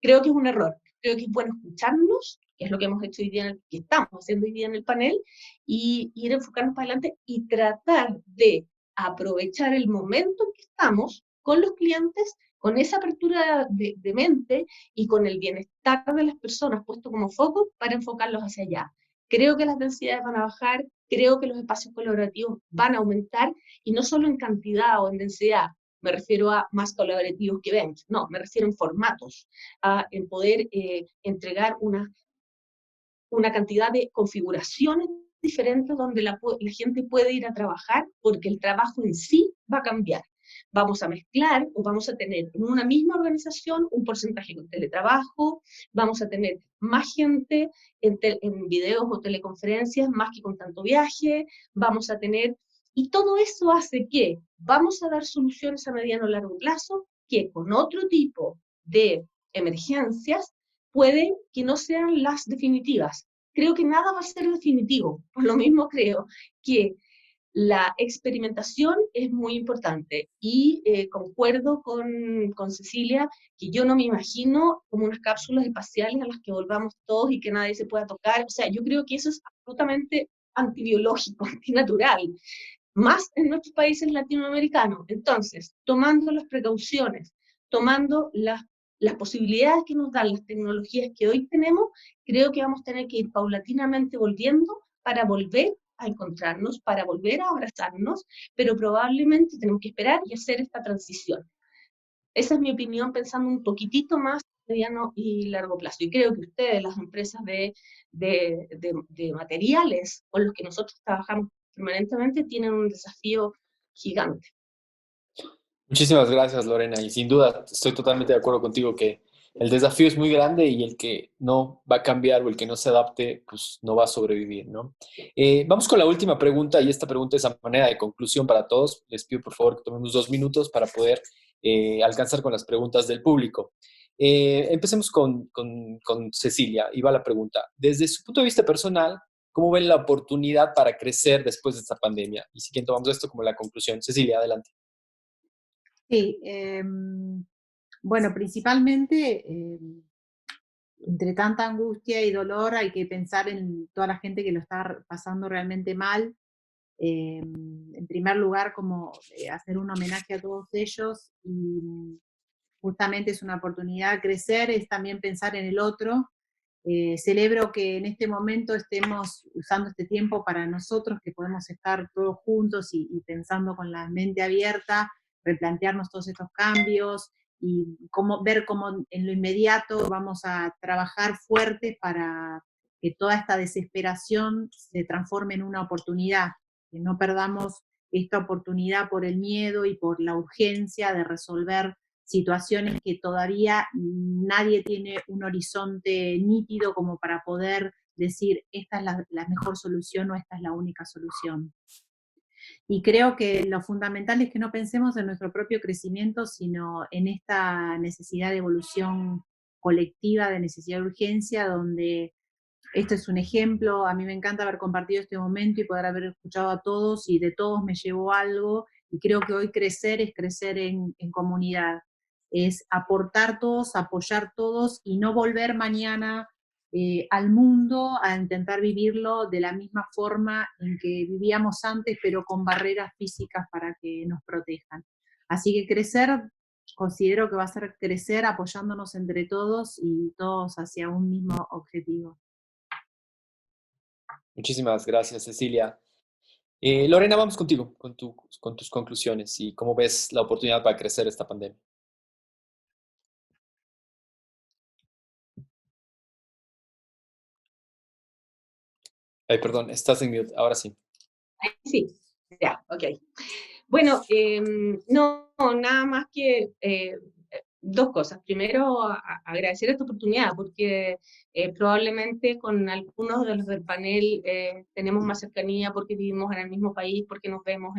creo que es un error. Creo que es bueno escucharnos, que es lo que hemos hecho hoy día, que estamos haciendo hoy día en el panel, y ir a enfocarnos para adelante y tratar de aprovechar el momento en que estamos con los clientes, con esa apertura de mente y con el bienestar de las personas puesto como foco para enfocarlos hacia allá. Creo que las densidades van a bajar, creo que los espacios colaborativos van a aumentar, y no solo en cantidad o en densidad, me refiero a más colaborativos que events, no, me refiero en formatos, en poder entregar una cantidad de configuraciones diferentes donde la gente puede ir a trabajar, porque el trabajo en sí va a cambiar. Vamos a mezclar, o vamos a tener en una misma organización un porcentaje con teletrabajo, vamos a tener más gente en videos o teleconferencias, más que con tanto viaje, vamos a tener, y todo eso hace que vamos a dar soluciones a mediano o largo plazo que con otro tipo de emergencias pueden que no sean las definitivas. Creo que nada va a ser definitivo, por lo mismo creo que la experimentación es muy importante, y concuerdo con Cecilia que yo no me imagino como unas cápsulas espaciales a las que volvamos todos y que nadie se pueda tocar. O sea, yo creo que eso es absolutamente antibiológico, antinatural, más en nuestros países latinoamericanos. Entonces, tomando las precauciones, tomando las posibilidades que nos dan las tecnologías que hoy tenemos, creo que vamos a tener que ir paulatinamente volviendo para volver a encontrarnos, para volver a abrazarnos, pero probablemente tenemos que esperar y hacer esta transición. Esa es mi opinión, pensando un poquitito más mediano y largo plazo. Y creo que ustedes, las empresas de materiales con los que nosotros trabajamos permanentemente, tienen un desafío gigante. Muchísimas gracias, Lorena. Y sin duda, estoy totalmente de acuerdo contigo que el desafío es muy grande y el que no va a cambiar o el que no se adapte, pues no va a sobrevivir, ¿no? Vamos con la última pregunta, y esta pregunta es a manera de conclusión para todos. Les pido por favor que tomemos 2 minutos para poder alcanzar con las preguntas del público. Empecemos con Cecilia, y va la pregunta. Desde su punto de vista personal, ¿cómo ven la oportunidad para crecer después de esta pandemia? Y si quieren tomamos esto como la conclusión. Cecilia, adelante. Sí, bueno, principalmente, entre tanta angustia y dolor, hay que pensar en toda la gente que lo está pasando realmente mal. En primer lugar, como hacer un homenaje a todos ellos, y justamente es una oportunidad. Crecer es también pensar en el otro. Celebro que en este momento estemos usando este tiempo para nosotros, que podemos estar todos juntos y pensando con la mente abierta, replantearnos todos estos cambios y ver cómo en lo inmediato vamos a trabajar fuerte para que toda esta desesperación se transforme en una oportunidad, que no perdamos esta oportunidad por el miedo y por la urgencia de resolver situaciones que todavía nadie tiene un horizonte nítido como para poder decir esta es la mejor solución o esta es la única solución. Y creo que lo fundamental es que no pensemos en nuestro propio crecimiento, sino en esta necesidad de evolución colectiva, de necesidad de urgencia, donde esto es un ejemplo. A mí me encanta haber compartido este momento y poder haber escuchado a todos, y de todos me llevo algo, y creo que hoy crecer es crecer en comunidad, es aportar todos, apoyar todos y no volver mañana al mundo a intentar vivirlo de la misma forma en que vivíamos antes, pero con barreras físicas para que nos protejan. Así que crecer, considero que va a ser crecer apoyándonos entre todos y todos hacia un mismo objetivo. Muchísimas gracias, Cecilia. Lorena, vamos contigo, con tus conclusiones y cómo ves la oportunidad para crecer esta pandemia. Ay, perdón, estás en mute, ahora sí. Sí, ya, ok. Bueno, no, nada más que dos cosas. Primero, agradecer esta oportunidad, porque probablemente con algunos de los del panel tenemos más cercanía porque vivimos en el mismo país, porque nos vemos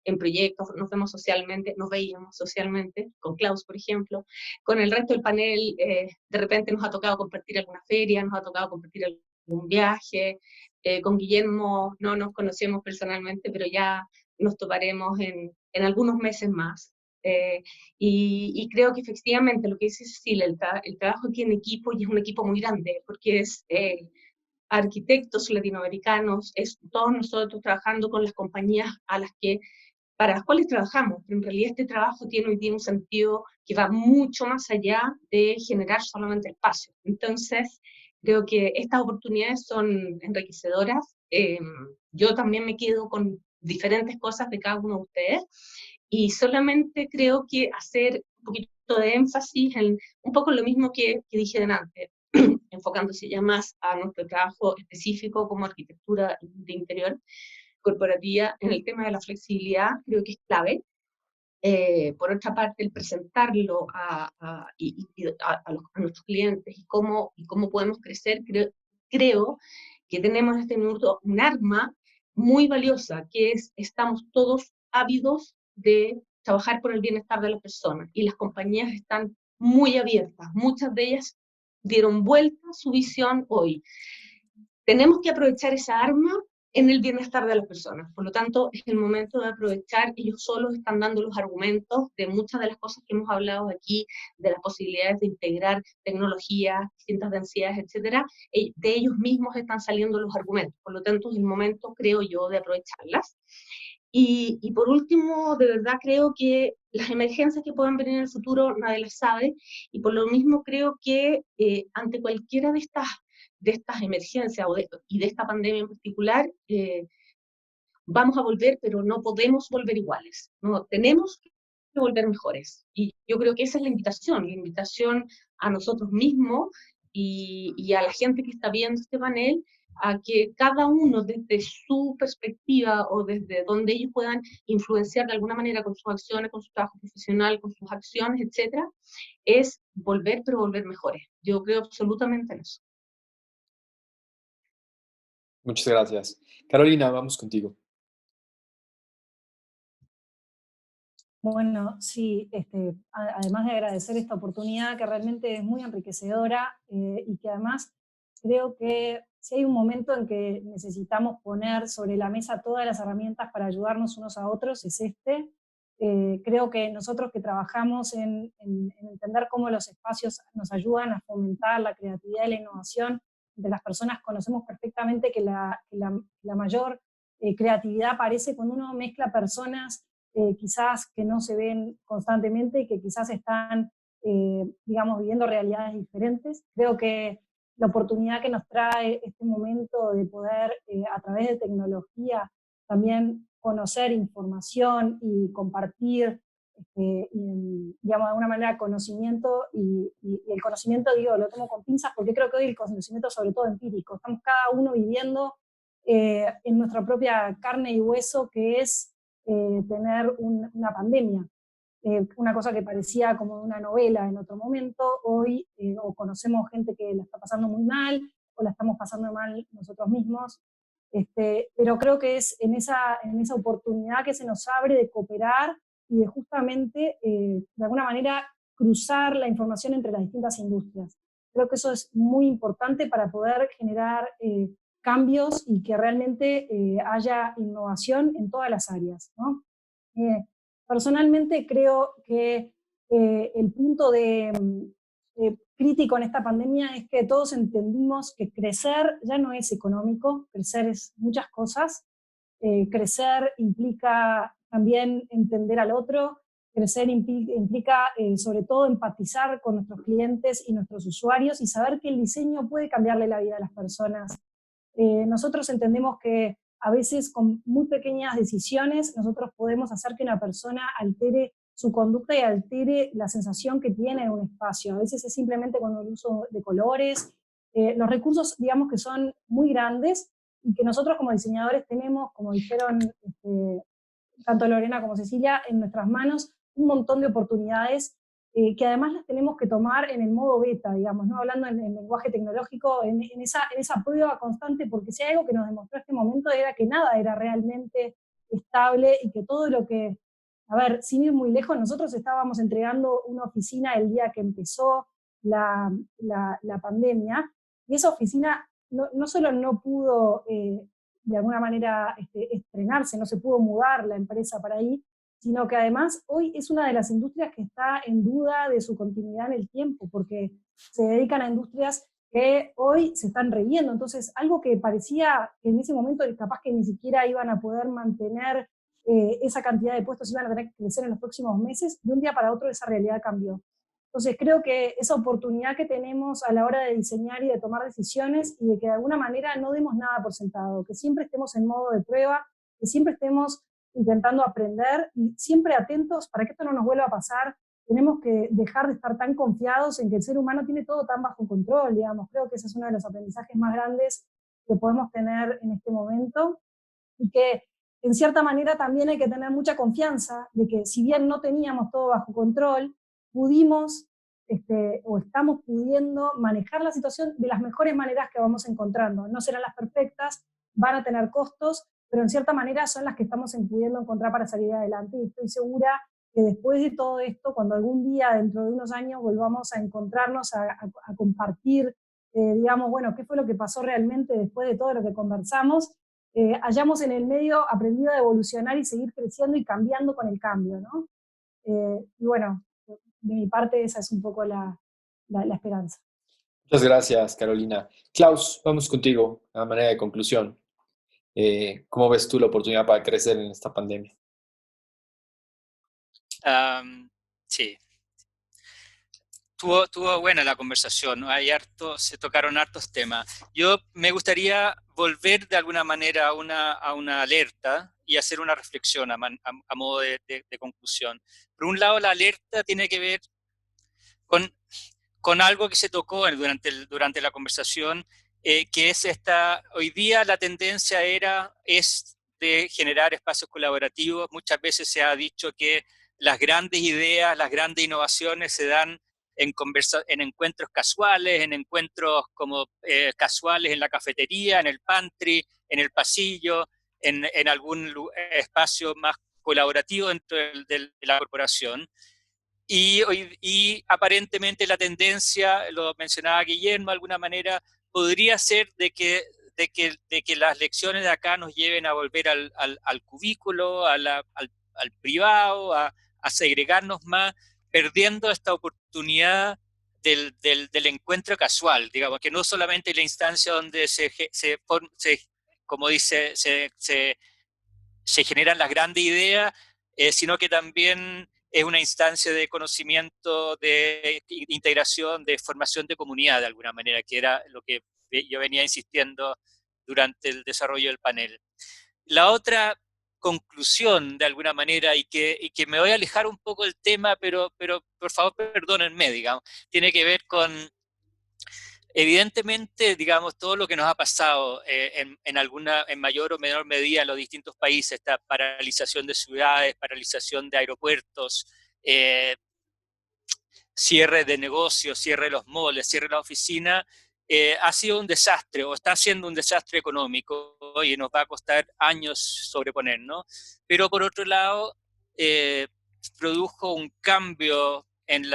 en proyectos, nos vemos socialmente, nos veíamos socialmente, con Klaus, por ejemplo. Con el resto del panel, de repente nos ha tocado compartir alguna feria, nos ha tocado compartir algún viaje. Con Guillermo no nos conocemos personalmente, pero ya nos toparemos en algunos meses más. Y creo que efectivamente lo que dice Cecilia, el trabajo aquí en equipo, y es un equipo muy grande, porque es arquitectos latinoamericanos, es todos nosotros trabajando con las compañías para las cuales trabajamos, pero en realidad este trabajo tiene hoy día un sentido que va mucho más allá de generar solamente espacio. Entonces, creo que estas oportunidades son enriquecedoras. Yo también me quedo con diferentes cosas de cada uno de ustedes, y solamente creo que hacer un poquito de énfasis en un poco lo mismo que dije delante, enfocándose ya más a nuestro trabajo específico como arquitectura de interior corporativa. En el tema de la flexibilidad creo que es clave. Por otra parte, el presentarlo a nuestros clientes y cómo podemos crecer, creo que tenemos en este minuto un arma muy valiosa, que es estamos todos ávidos de trabajar por el bienestar de las personas, y las compañías están muy abiertas, muchas de ellas dieron vuelta a su visión hoy. Tenemos que aprovechar esa arma en el bienestar de las personas. Por lo tanto, es el momento de aprovechar. Ellos solos están dando los argumentos de muchas de las cosas que hemos hablado aquí, de las posibilidades de integrar tecnologías, distintas densidades, etcétera. De ellos mismos están saliendo los argumentos. Por lo tanto, es el momento, creo yo, de aprovecharlas. Y por último, de verdad creo que las emergencias que puedan venir en el futuro nadie las sabe, y por lo mismo creo que ante cualquiera de estas emergencias y de esta pandemia en particular, vamos a volver, pero no podemos volver iguales, no, tenemos que volver mejores. Y yo creo que esa es la invitación a nosotros mismos y a la gente que está viendo este panel, a que cada uno desde su perspectiva o desde donde ellos puedan influenciar de alguna manera con sus acciones, con su trabajo profesional, con sus acciones, etcétera, es volver, pero volver mejores. Yo creo absolutamente en eso. Muchas gracias. Carolina, vamos contigo. Bueno, sí, además de agradecer esta oportunidad que realmente es muy enriquecedora y que además creo que si hay un momento en que necesitamos poner sobre la mesa todas las herramientas para ayudarnos unos a otros, es este. Creo que nosotros que trabajamos en entender cómo los espacios nos ayudan a fomentar la creatividad y la innovación de las personas, conocemos perfectamente que la mayor creatividad aparece cuando uno mezcla personas quizás que no se ven constantemente y que quizás están, digamos, viviendo realidades diferentes. Creo que la oportunidad que nos trae este momento de poder, a través de tecnología, también conocer información y compartir, digamos, de alguna manera conocimiento, y el conocimiento, digo, lo tomo con pinzas porque creo que hoy el conocimiento es sobre todo empírico. Estamos cada uno viviendo en nuestra propia carne y hueso, que es tener una pandemia. Una cosa que parecía como una novela en otro momento, hoy o conocemos gente que la está pasando muy mal, o la estamos pasando mal nosotros mismos, pero creo que es en esa oportunidad que se nos abre de cooperar y de justamente, de alguna manera, cruzar la información entre las distintas industrias. Creo que eso es muy importante para poder generar cambios y que realmente haya innovación en todas las áreas, ¿no? Personalmente creo que el punto crítico en esta pandemia es que todos entendimos que crecer ya no es económico, crecer es muchas cosas. Crecer implica también entender al otro, crecer implica sobre todo empatizar con nuestros clientes y nuestros usuarios y saber que el diseño puede cambiarle la vida a las personas. Nosotros entendemos que a veces con muy pequeñas decisiones nosotros podemos hacer que una persona altere su conducta y altere la sensación que tiene en un espacio. A veces es simplemente con el uso de colores. Los recursos, digamos, que son muy grandes y que nosotros como diseñadores tenemos, como dijeron tanto Lorena como Cecilia, en nuestras manos un montón de oportunidades que además las tenemos que tomar en el modo beta, digamos, ¿no? Hablando en lenguaje tecnológico, en esa prueba constante, porque si hay algo que nos demostró este momento era que nada era realmente estable y que todo lo que, a ver, sin ir muy lejos, nosotros estábamos entregando una oficina el día que empezó la pandemia, y esa oficina no solo no pudo de alguna manera estrenarse, no se pudo mudar la empresa para ahí, sino que además hoy es una de las industrias que está en duda de su continuidad en el tiempo, porque se dedican a industrias que hoy se están reviendo. Entonces, algo que parecía que en ese momento capaz que ni siquiera iban a poder mantener esa cantidad de puestos, iban a tener que crecer en los próximos meses, de un día para otro esa realidad cambió. Entonces, creo que esa oportunidad que tenemos a la hora de diseñar y de tomar decisiones y de que de alguna manera no demos nada por sentado, que siempre estemos en modo de prueba, que siempre estemos intentando aprender y siempre atentos para que esto no nos vuelva a pasar. Tenemos que dejar de estar tan confiados en que el ser humano tiene todo tan bajo control, digamos. Creo que ese es uno de los aprendizajes más grandes que podemos tener en este momento y que en cierta manera también hay que tener mucha confianza de que si bien no teníamos todo bajo control, pudimos o estamos pudiendo manejar la situación de las mejores maneras que vamos encontrando. No serán las perfectas, van a tener costos, pero en cierta manera son las que estamos pudiendo encontrar para salir adelante, y estoy segura que después de todo esto, cuando algún día, dentro de unos años, volvamos a encontrarnos, a compartir, digamos, bueno, qué fue lo que pasó realmente después de todo lo que conversamos, hayamos en el medio aprendido a evolucionar y seguir creciendo y cambiando con el cambio, ¿no? Y bueno, de mi parte esa es un poco la esperanza. Muchas gracias, Carolina. Klaus, vamos contigo a manera de conclusión. ¿Cómo ves tú la oportunidad para crecer en esta pandemia? Sí. Tuvo buena la conversación, ¿no? Se tocaron hartos temas. Yo me gustaría volver de alguna manera a una alerta y hacer una reflexión a modo de conclusión. Por un lado, la alerta tiene que ver con algo que se tocó durante la conversación, que es hoy día la tendencia es de generar espacios colaborativos. Muchas veces se ha dicho que las grandes ideas, las grandes innovaciones se dan en encuentros casuales, en encuentros como casuales en la cafetería, en el pantry, en el pasillo, en algún espacio más colaborativo dentro de la corporación. Y aparentemente la tendencia, lo mencionaba Guillermo de alguna manera, podría ser de que las lecciones de acá nos lleven a volver al cubículo, al privado, a segregarnos más, perdiendo esta oportunidad del encuentro casual, digamos, que no solamente la instancia donde como dice, se generan las grandes ideas, sino que también es una instancia de conocimiento, de integración, de formación de comunidad de alguna manera, que era lo que yo venía insistiendo durante el desarrollo del panel. La otra conclusión, de alguna manera, y que me voy a alejar un poco del tema, pero por favor perdónenme, digamos, tiene que ver con, evidentemente, digamos, todo lo que nos ha pasado en mayor o menor medida en los distintos países, esta paralización de ciudades, paralización de aeropuertos, cierre de negocios, cierre de los malls, cierre de la oficina, ha sido un desastre o está siendo un desastre económico y nos va a costar años sobreponernos. Pero por otro lado, produjo un cambio en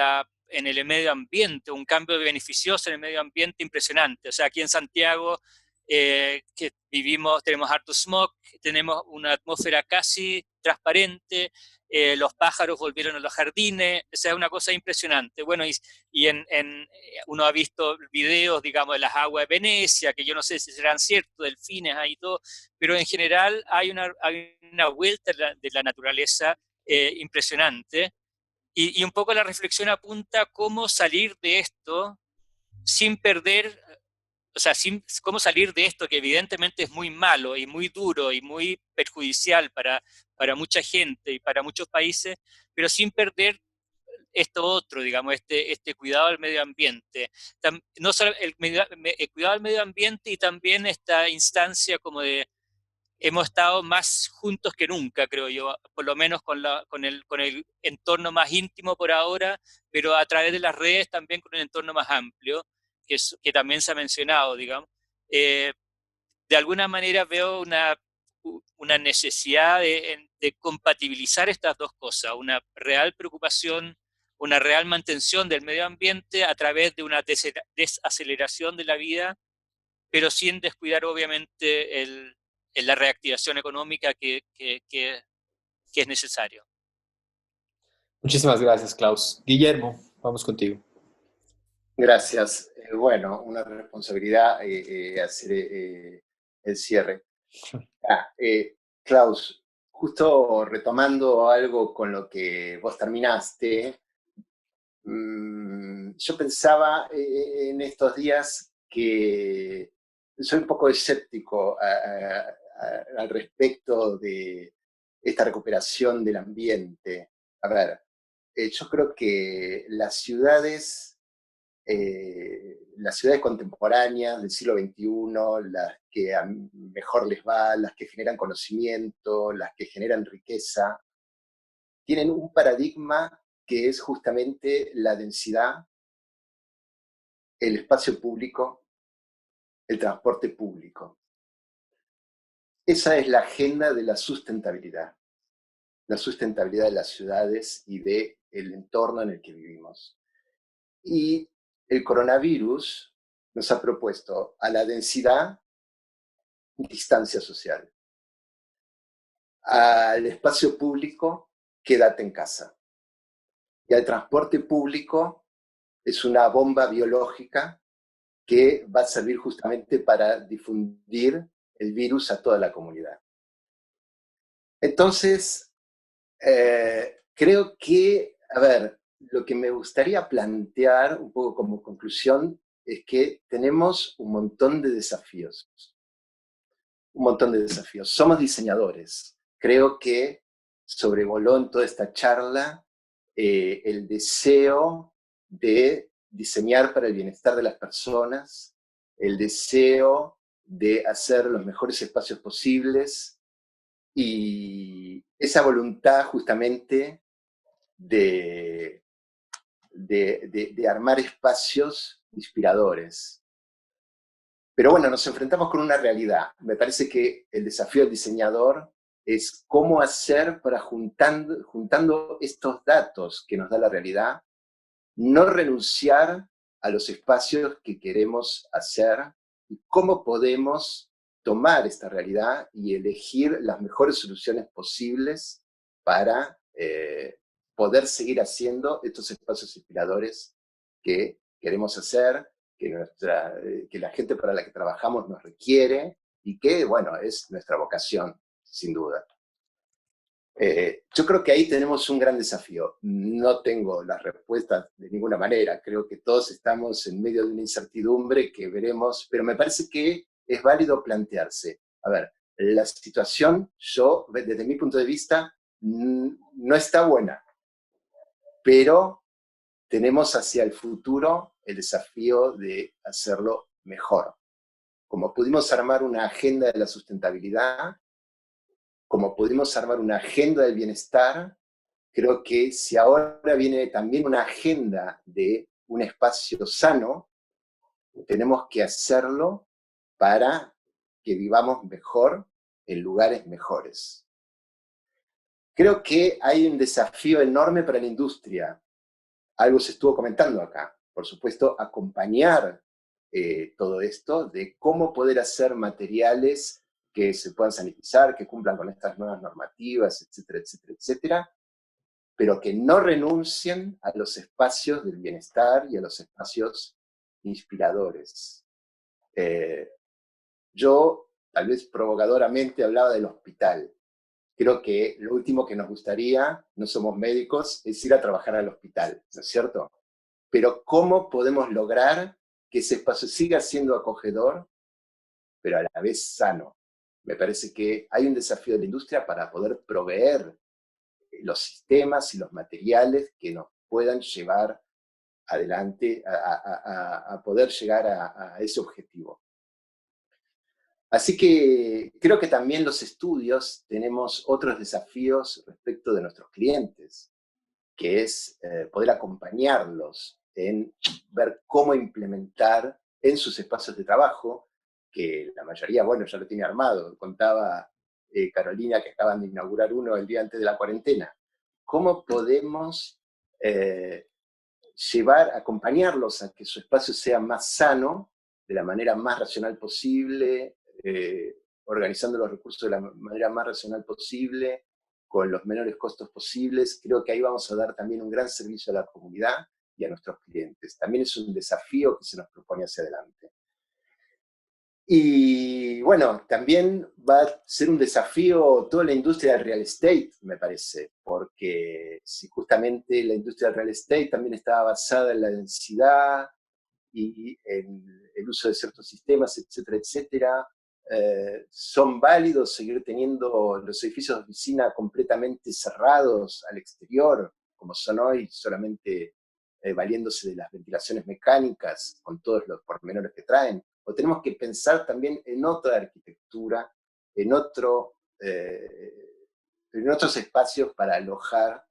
el medio ambiente, un cambio beneficioso en el medio ambiente impresionante. O sea, aquí en Santiago, que tenemos harto smog, tenemos una atmósfera casi transparente, los pájaros volvieron a los jardines, o sea, es una cosa impresionante. Bueno, uno ha visto videos, digamos, de las aguas de Venecia, que yo no sé si serán ciertos, delfines ahí y todo, pero en general hay una vuelta de la naturaleza impresionante. Y un poco la reflexión apunta a cómo salir de esto sin perder, o sea, cómo salir de esto que evidentemente es muy malo y muy duro y muy perjudicial para mucha gente y para muchos países, pero sin perder esto otro, digamos, este cuidado al medio ambiente. No solo el cuidado al medio ambiente y también esta instancia como de hemos estado más juntos que nunca, creo yo, por lo menos con el entorno más íntimo por ahora, pero a través de las redes también con un entorno más amplio, que también se ha mencionado, digamos. Eh, de alguna manera veo una necesidad de compatibilizar estas dos cosas, una real preocupación, una real mantención del medio ambiente a través de una desaceleración de la vida, pero sin descuidar obviamente la reactivación económica que es necesario. Muchísimas gracias, Klaus. Guillermo, vamos contigo. Gracias. Bueno, una responsabilidad hacer el cierre. Klaus, justo retomando algo con lo que vos terminaste, yo pensaba en estos días que soy un poco escéptico al respecto de esta recuperación del ambiente. A ver, yo creo que las ciudades contemporáneas del siglo XXI, las que mejor les va, las que generan conocimiento, las que generan riqueza, tienen un paradigma que es justamente la densidad, el espacio público, el transporte público. Esa es la agenda de la sustentabilidad de las ciudades y del entorno en el que vivimos. Y el coronavirus nos ha propuesto a la densidad distancia social, al espacio público quédate en casa, y al transporte público es una bomba biológica que va a servir justamente para difundir el virus a toda la comunidad. Entonces, creo que, a ver, lo que me gustaría plantear un poco como conclusión es que tenemos un montón de desafíos. Un montón de desafíos. Somos diseñadores. Creo que sobrevoló en toda esta charla el deseo de diseñar para el bienestar de las personas, el deseo de hacer los mejores espacios posibles y esa voluntad justamente de armar espacios inspiradores. Pero bueno, nos enfrentamos con una realidad. Me parece que el desafío del diseñador es cómo hacer para juntando estos datos que nos da la realidad, no renunciar a los espacios que queremos hacer y cómo podemos tomar esta realidad y elegir las mejores soluciones posibles para poder seguir haciendo estos espacios inspiradores que queremos hacer, que la gente para la que trabajamos nos requiere y que, bueno, es nuestra vocación, sin duda. Yo creo que ahí tenemos un gran desafío. No tengo las respuestas de ninguna manera. Creo que todos estamos en medio de una incertidumbre que veremos, pero me parece que es válido plantearse. A ver, la situación, desde mi punto de vista, no está buena, pero tenemos hacia el futuro el desafío de hacerlo mejor. Como pudimos armar una agenda de la sustentabilidad, como pudimos armar una agenda del bienestar, creo que si ahora viene también una agenda de un espacio sano, tenemos que hacerlo para que vivamos mejor en lugares mejores. Creo que hay un desafío enorme para la industria. Algo se estuvo comentando acá. Por supuesto, acompañar todo esto de cómo poder hacer materiales que se puedan sanitizar, que cumplan con estas nuevas normativas, etcétera, etcétera, etcétera, pero que no renuncien a los espacios del bienestar y a los espacios inspiradores. Yo, tal vez provocadoramente, hablaba del hospital. Creo que lo último que nos gustaría, no somos médicos, es ir a trabajar al hospital, ¿no es cierto? Pero ¿cómo podemos lograr que ese espacio siga siendo acogedor, pero a la vez sano? Me parece que hay un desafío de la industria para poder proveer los sistemas y los materiales que nos puedan llevar adelante a poder llegar a ese objetivo. Así que creo que también los estudios tenemos otros desafíos respecto de nuestros clientes, que es poder acompañarlos en ver cómo implementar en sus espacios de trabajo, que la mayoría, bueno, ya lo tiene armado. Contaba Carolina que acaban de inaugurar uno el día antes de la cuarentena. ¿Cómo podemos acompañarlos a que su espacio sea más sano, de la manera más racional posible, organizando los recursos de la manera más racional posible, con los menores costos posibles? Creo que ahí vamos a dar también un gran servicio a la comunidad y a nuestros clientes. También es un desafío que se nos propone hacia adelante. Y bueno, también va a ser un desafío toda la industria del real estate, me parece, porque si justamente la industria del real estate también estaba basada en la densidad y en el uso de ciertos sistemas, etcétera, etcétera, son válidos seguir teniendo los edificios de oficina completamente cerrados al exterior, como son hoy, solamente valiéndose de las ventilaciones mecánicas, con todos los pormenores que traen. O tenemos que pensar también en otra arquitectura, en otros espacios para alojar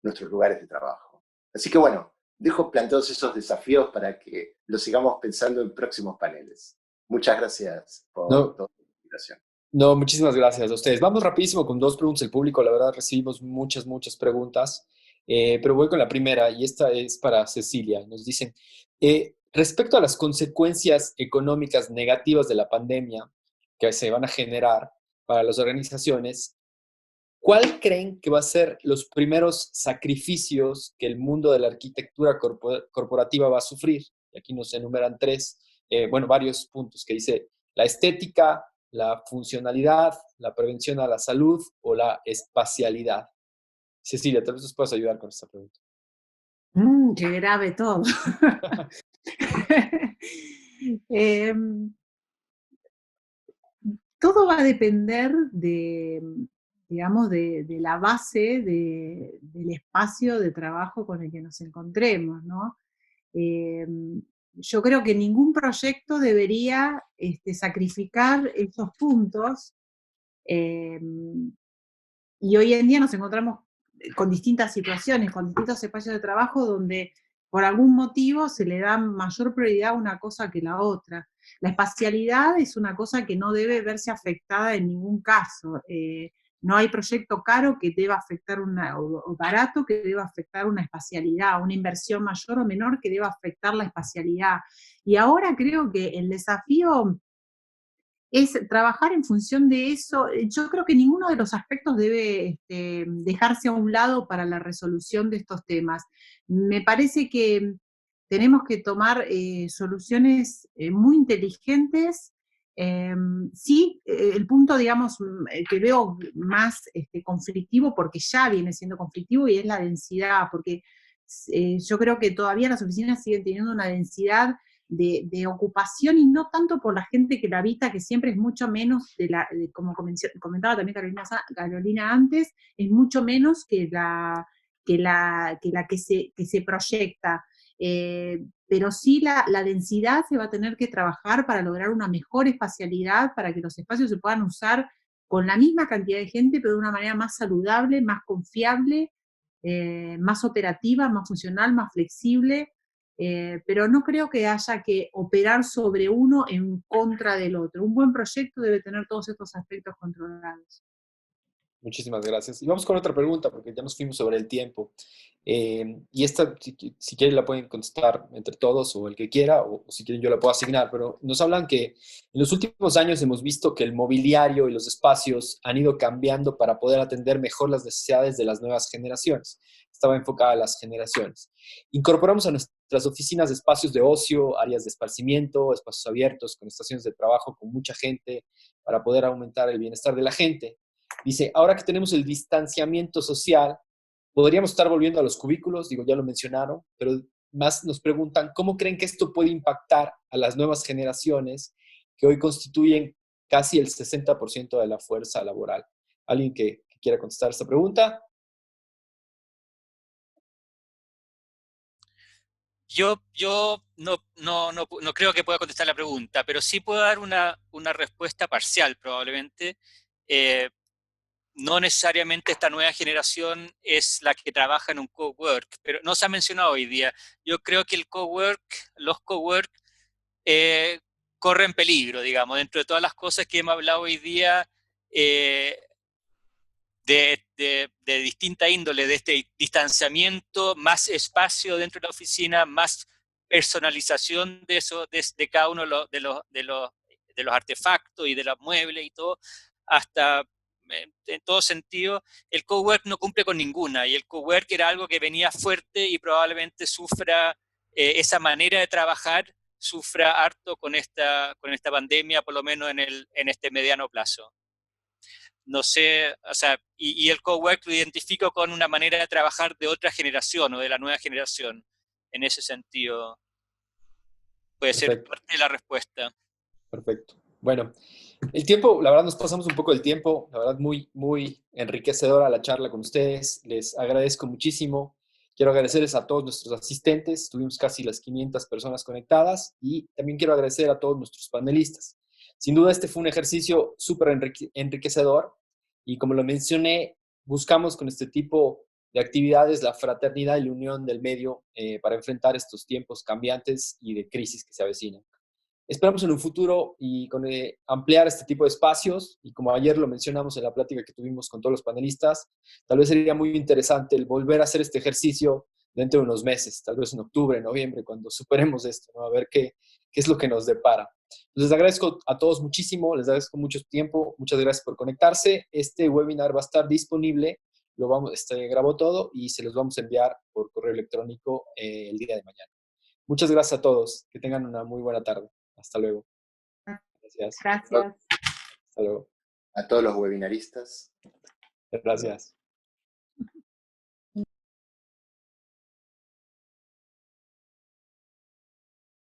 nuestros lugares de trabajo. Así que bueno, dejo planteados esos desafíos para que los sigamos pensando en próximos paneles. Muchas gracias por toda la invitación. No, muchísimas gracias a ustedes. Vamos rapidísimo con dos preguntas del público. La verdad recibimos muchas preguntas, pero voy con la primera y esta es para Cecilia. Nos dicen, respecto a las consecuencias económicas negativas de la pandemia que se van a generar para las organizaciones, ¿cuál creen que va a ser los primeros sacrificios que el mundo de la arquitectura corporativa va a sufrir? Y aquí nos enumeran varios puntos que dice la estética, la funcionalidad, la prevención a la salud o la espacialidad. Cecilia, tal vez nos puedas ayudar con esta pregunta. Qué grave todo. Todo va a depender digamos, de la base del espacio de trabajo con el que nos encontremos, ¿no? yo creo que ningún proyecto debería sacrificar esos puntos, y hoy en día nos encontramos con distintas situaciones, con distintos espacios de trabajo donde por algún motivo se le da mayor prioridad a una cosa que la otra. La espacialidad es una cosa que no debe verse afectada en ningún caso. No hay proyecto caro que deba afectar o barato que deba afectar una espacialidad, una inversión mayor o menor que deba afectar la espacialidad. Y ahora creo que el desafío es trabajar en función de eso. Yo creo que ninguno de los aspectos debe dejarse a un lado para la resolución de estos temas. Me parece que tenemos que tomar soluciones muy inteligentes. Sí, el punto, digamos, que veo más conflictivo, porque ya viene siendo conflictivo, y es la densidad, porque yo creo que todavía las oficinas siguen teniendo una densidad de ocupación, y no tanto por la gente que la habita, que siempre es mucho menos, como comentaba también Carolina antes, es mucho menos que la que se proyecta. Pero sí la densidad se va a tener que trabajar para lograr una mejor espacialidad, para que los espacios se puedan usar con la misma cantidad de gente, pero de una manera más saludable, más confiable, más operativa, más funcional, más flexible. Pero no creo que haya que operar sobre uno en contra del otro. Un buen proyecto debe tener todos estos aspectos controlados. Muchísimas gracias. Y vamos con otra pregunta, porque ya nos fuimos sobre el tiempo. Y esta, si quieren, la pueden contestar entre todos o el que quiera, o si quieren yo la puedo asignar, pero nos hablan que en los últimos años hemos visto que el mobiliario y los espacios han ido cambiando para poder atender mejor las necesidades de las nuevas generaciones. Estaba enfocada a las generaciones. Incorporamos a nuestras oficinas espacios de ocio, áreas de esparcimiento, espacios abiertos con estaciones de trabajo con mucha gente para poder aumentar el bienestar de la gente. Dice, ahora que tenemos el distanciamiento social, podríamos estar volviendo a los cubículos, digo, ya lo mencionaron, pero más nos preguntan, ¿cómo creen que esto puede impactar a las nuevas generaciones que hoy constituyen casi el 60% de la fuerza laboral? ¿Alguien que quiera contestar esta pregunta? Yo no creo que pueda contestar la pregunta, pero sí puedo dar una respuesta parcial probablemente. No necesariamente esta nueva generación es la que trabaja en un cowork, pero no se ha mencionado hoy día. Yo creo que los cowork corren peligro, digamos, dentro de todas las cosas que hemos hablado hoy día, de distinta índole, de este distanciamiento, más espacio dentro de la oficina, más personalización de eso, de cada uno de los artefactos y de los muebles y todo, hasta en todo sentido, el cowork no cumple con ninguna, y el cowork era algo que venía fuerte y probablemente sufra esa manera de trabajar, sufra harto con esta pandemia, por lo menos en este mediano plazo. No sé, o sea, y el cowork lo identifico con una manera de trabajar de otra generación o de la nueva generación. En ese sentido, puede ser Perfecto. parte de la respuesta. Perfecto. Bueno, el tiempo, la verdad nos pasamos un poco del tiempo, la verdad muy, muy enriquecedora la charla con ustedes, les agradezco muchísimo. Quiero agradecerles a todos nuestros asistentes, tuvimos casi las 500 personas conectadas, y también quiero agradecer a todos nuestros panelistas. Sin duda este fue un ejercicio súper enriquecedor, y como lo mencioné, buscamos con este tipo de actividades la fraternidad y la unión del medio para enfrentar estos tiempos cambiantes y de crisis que se avecinan. Esperamos en un futuro y con ampliar este tipo de espacios, y como ayer lo mencionamos en la plática que tuvimos con todos los panelistas, tal vez sería muy interesante el volver a hacer este ejercicio dentro de unos meses, tal vez en octubre, noviembre, cuando superemos esto, ¿no? A ver qué es lo que nos depara. Les agradezco a todos muchísimo, les agradezco mucho tiempo, muchas gracias por conectarse. Este webinar va a estar disponible, grabó todo y se los vamos a enviar por correo electrónico el día de mañana. Muchas gracias a todos, que tengan una muy buena tarde. Hasta luego. Gracias. Gracias. Hasta luego. A todos los webinaristas. Gracias.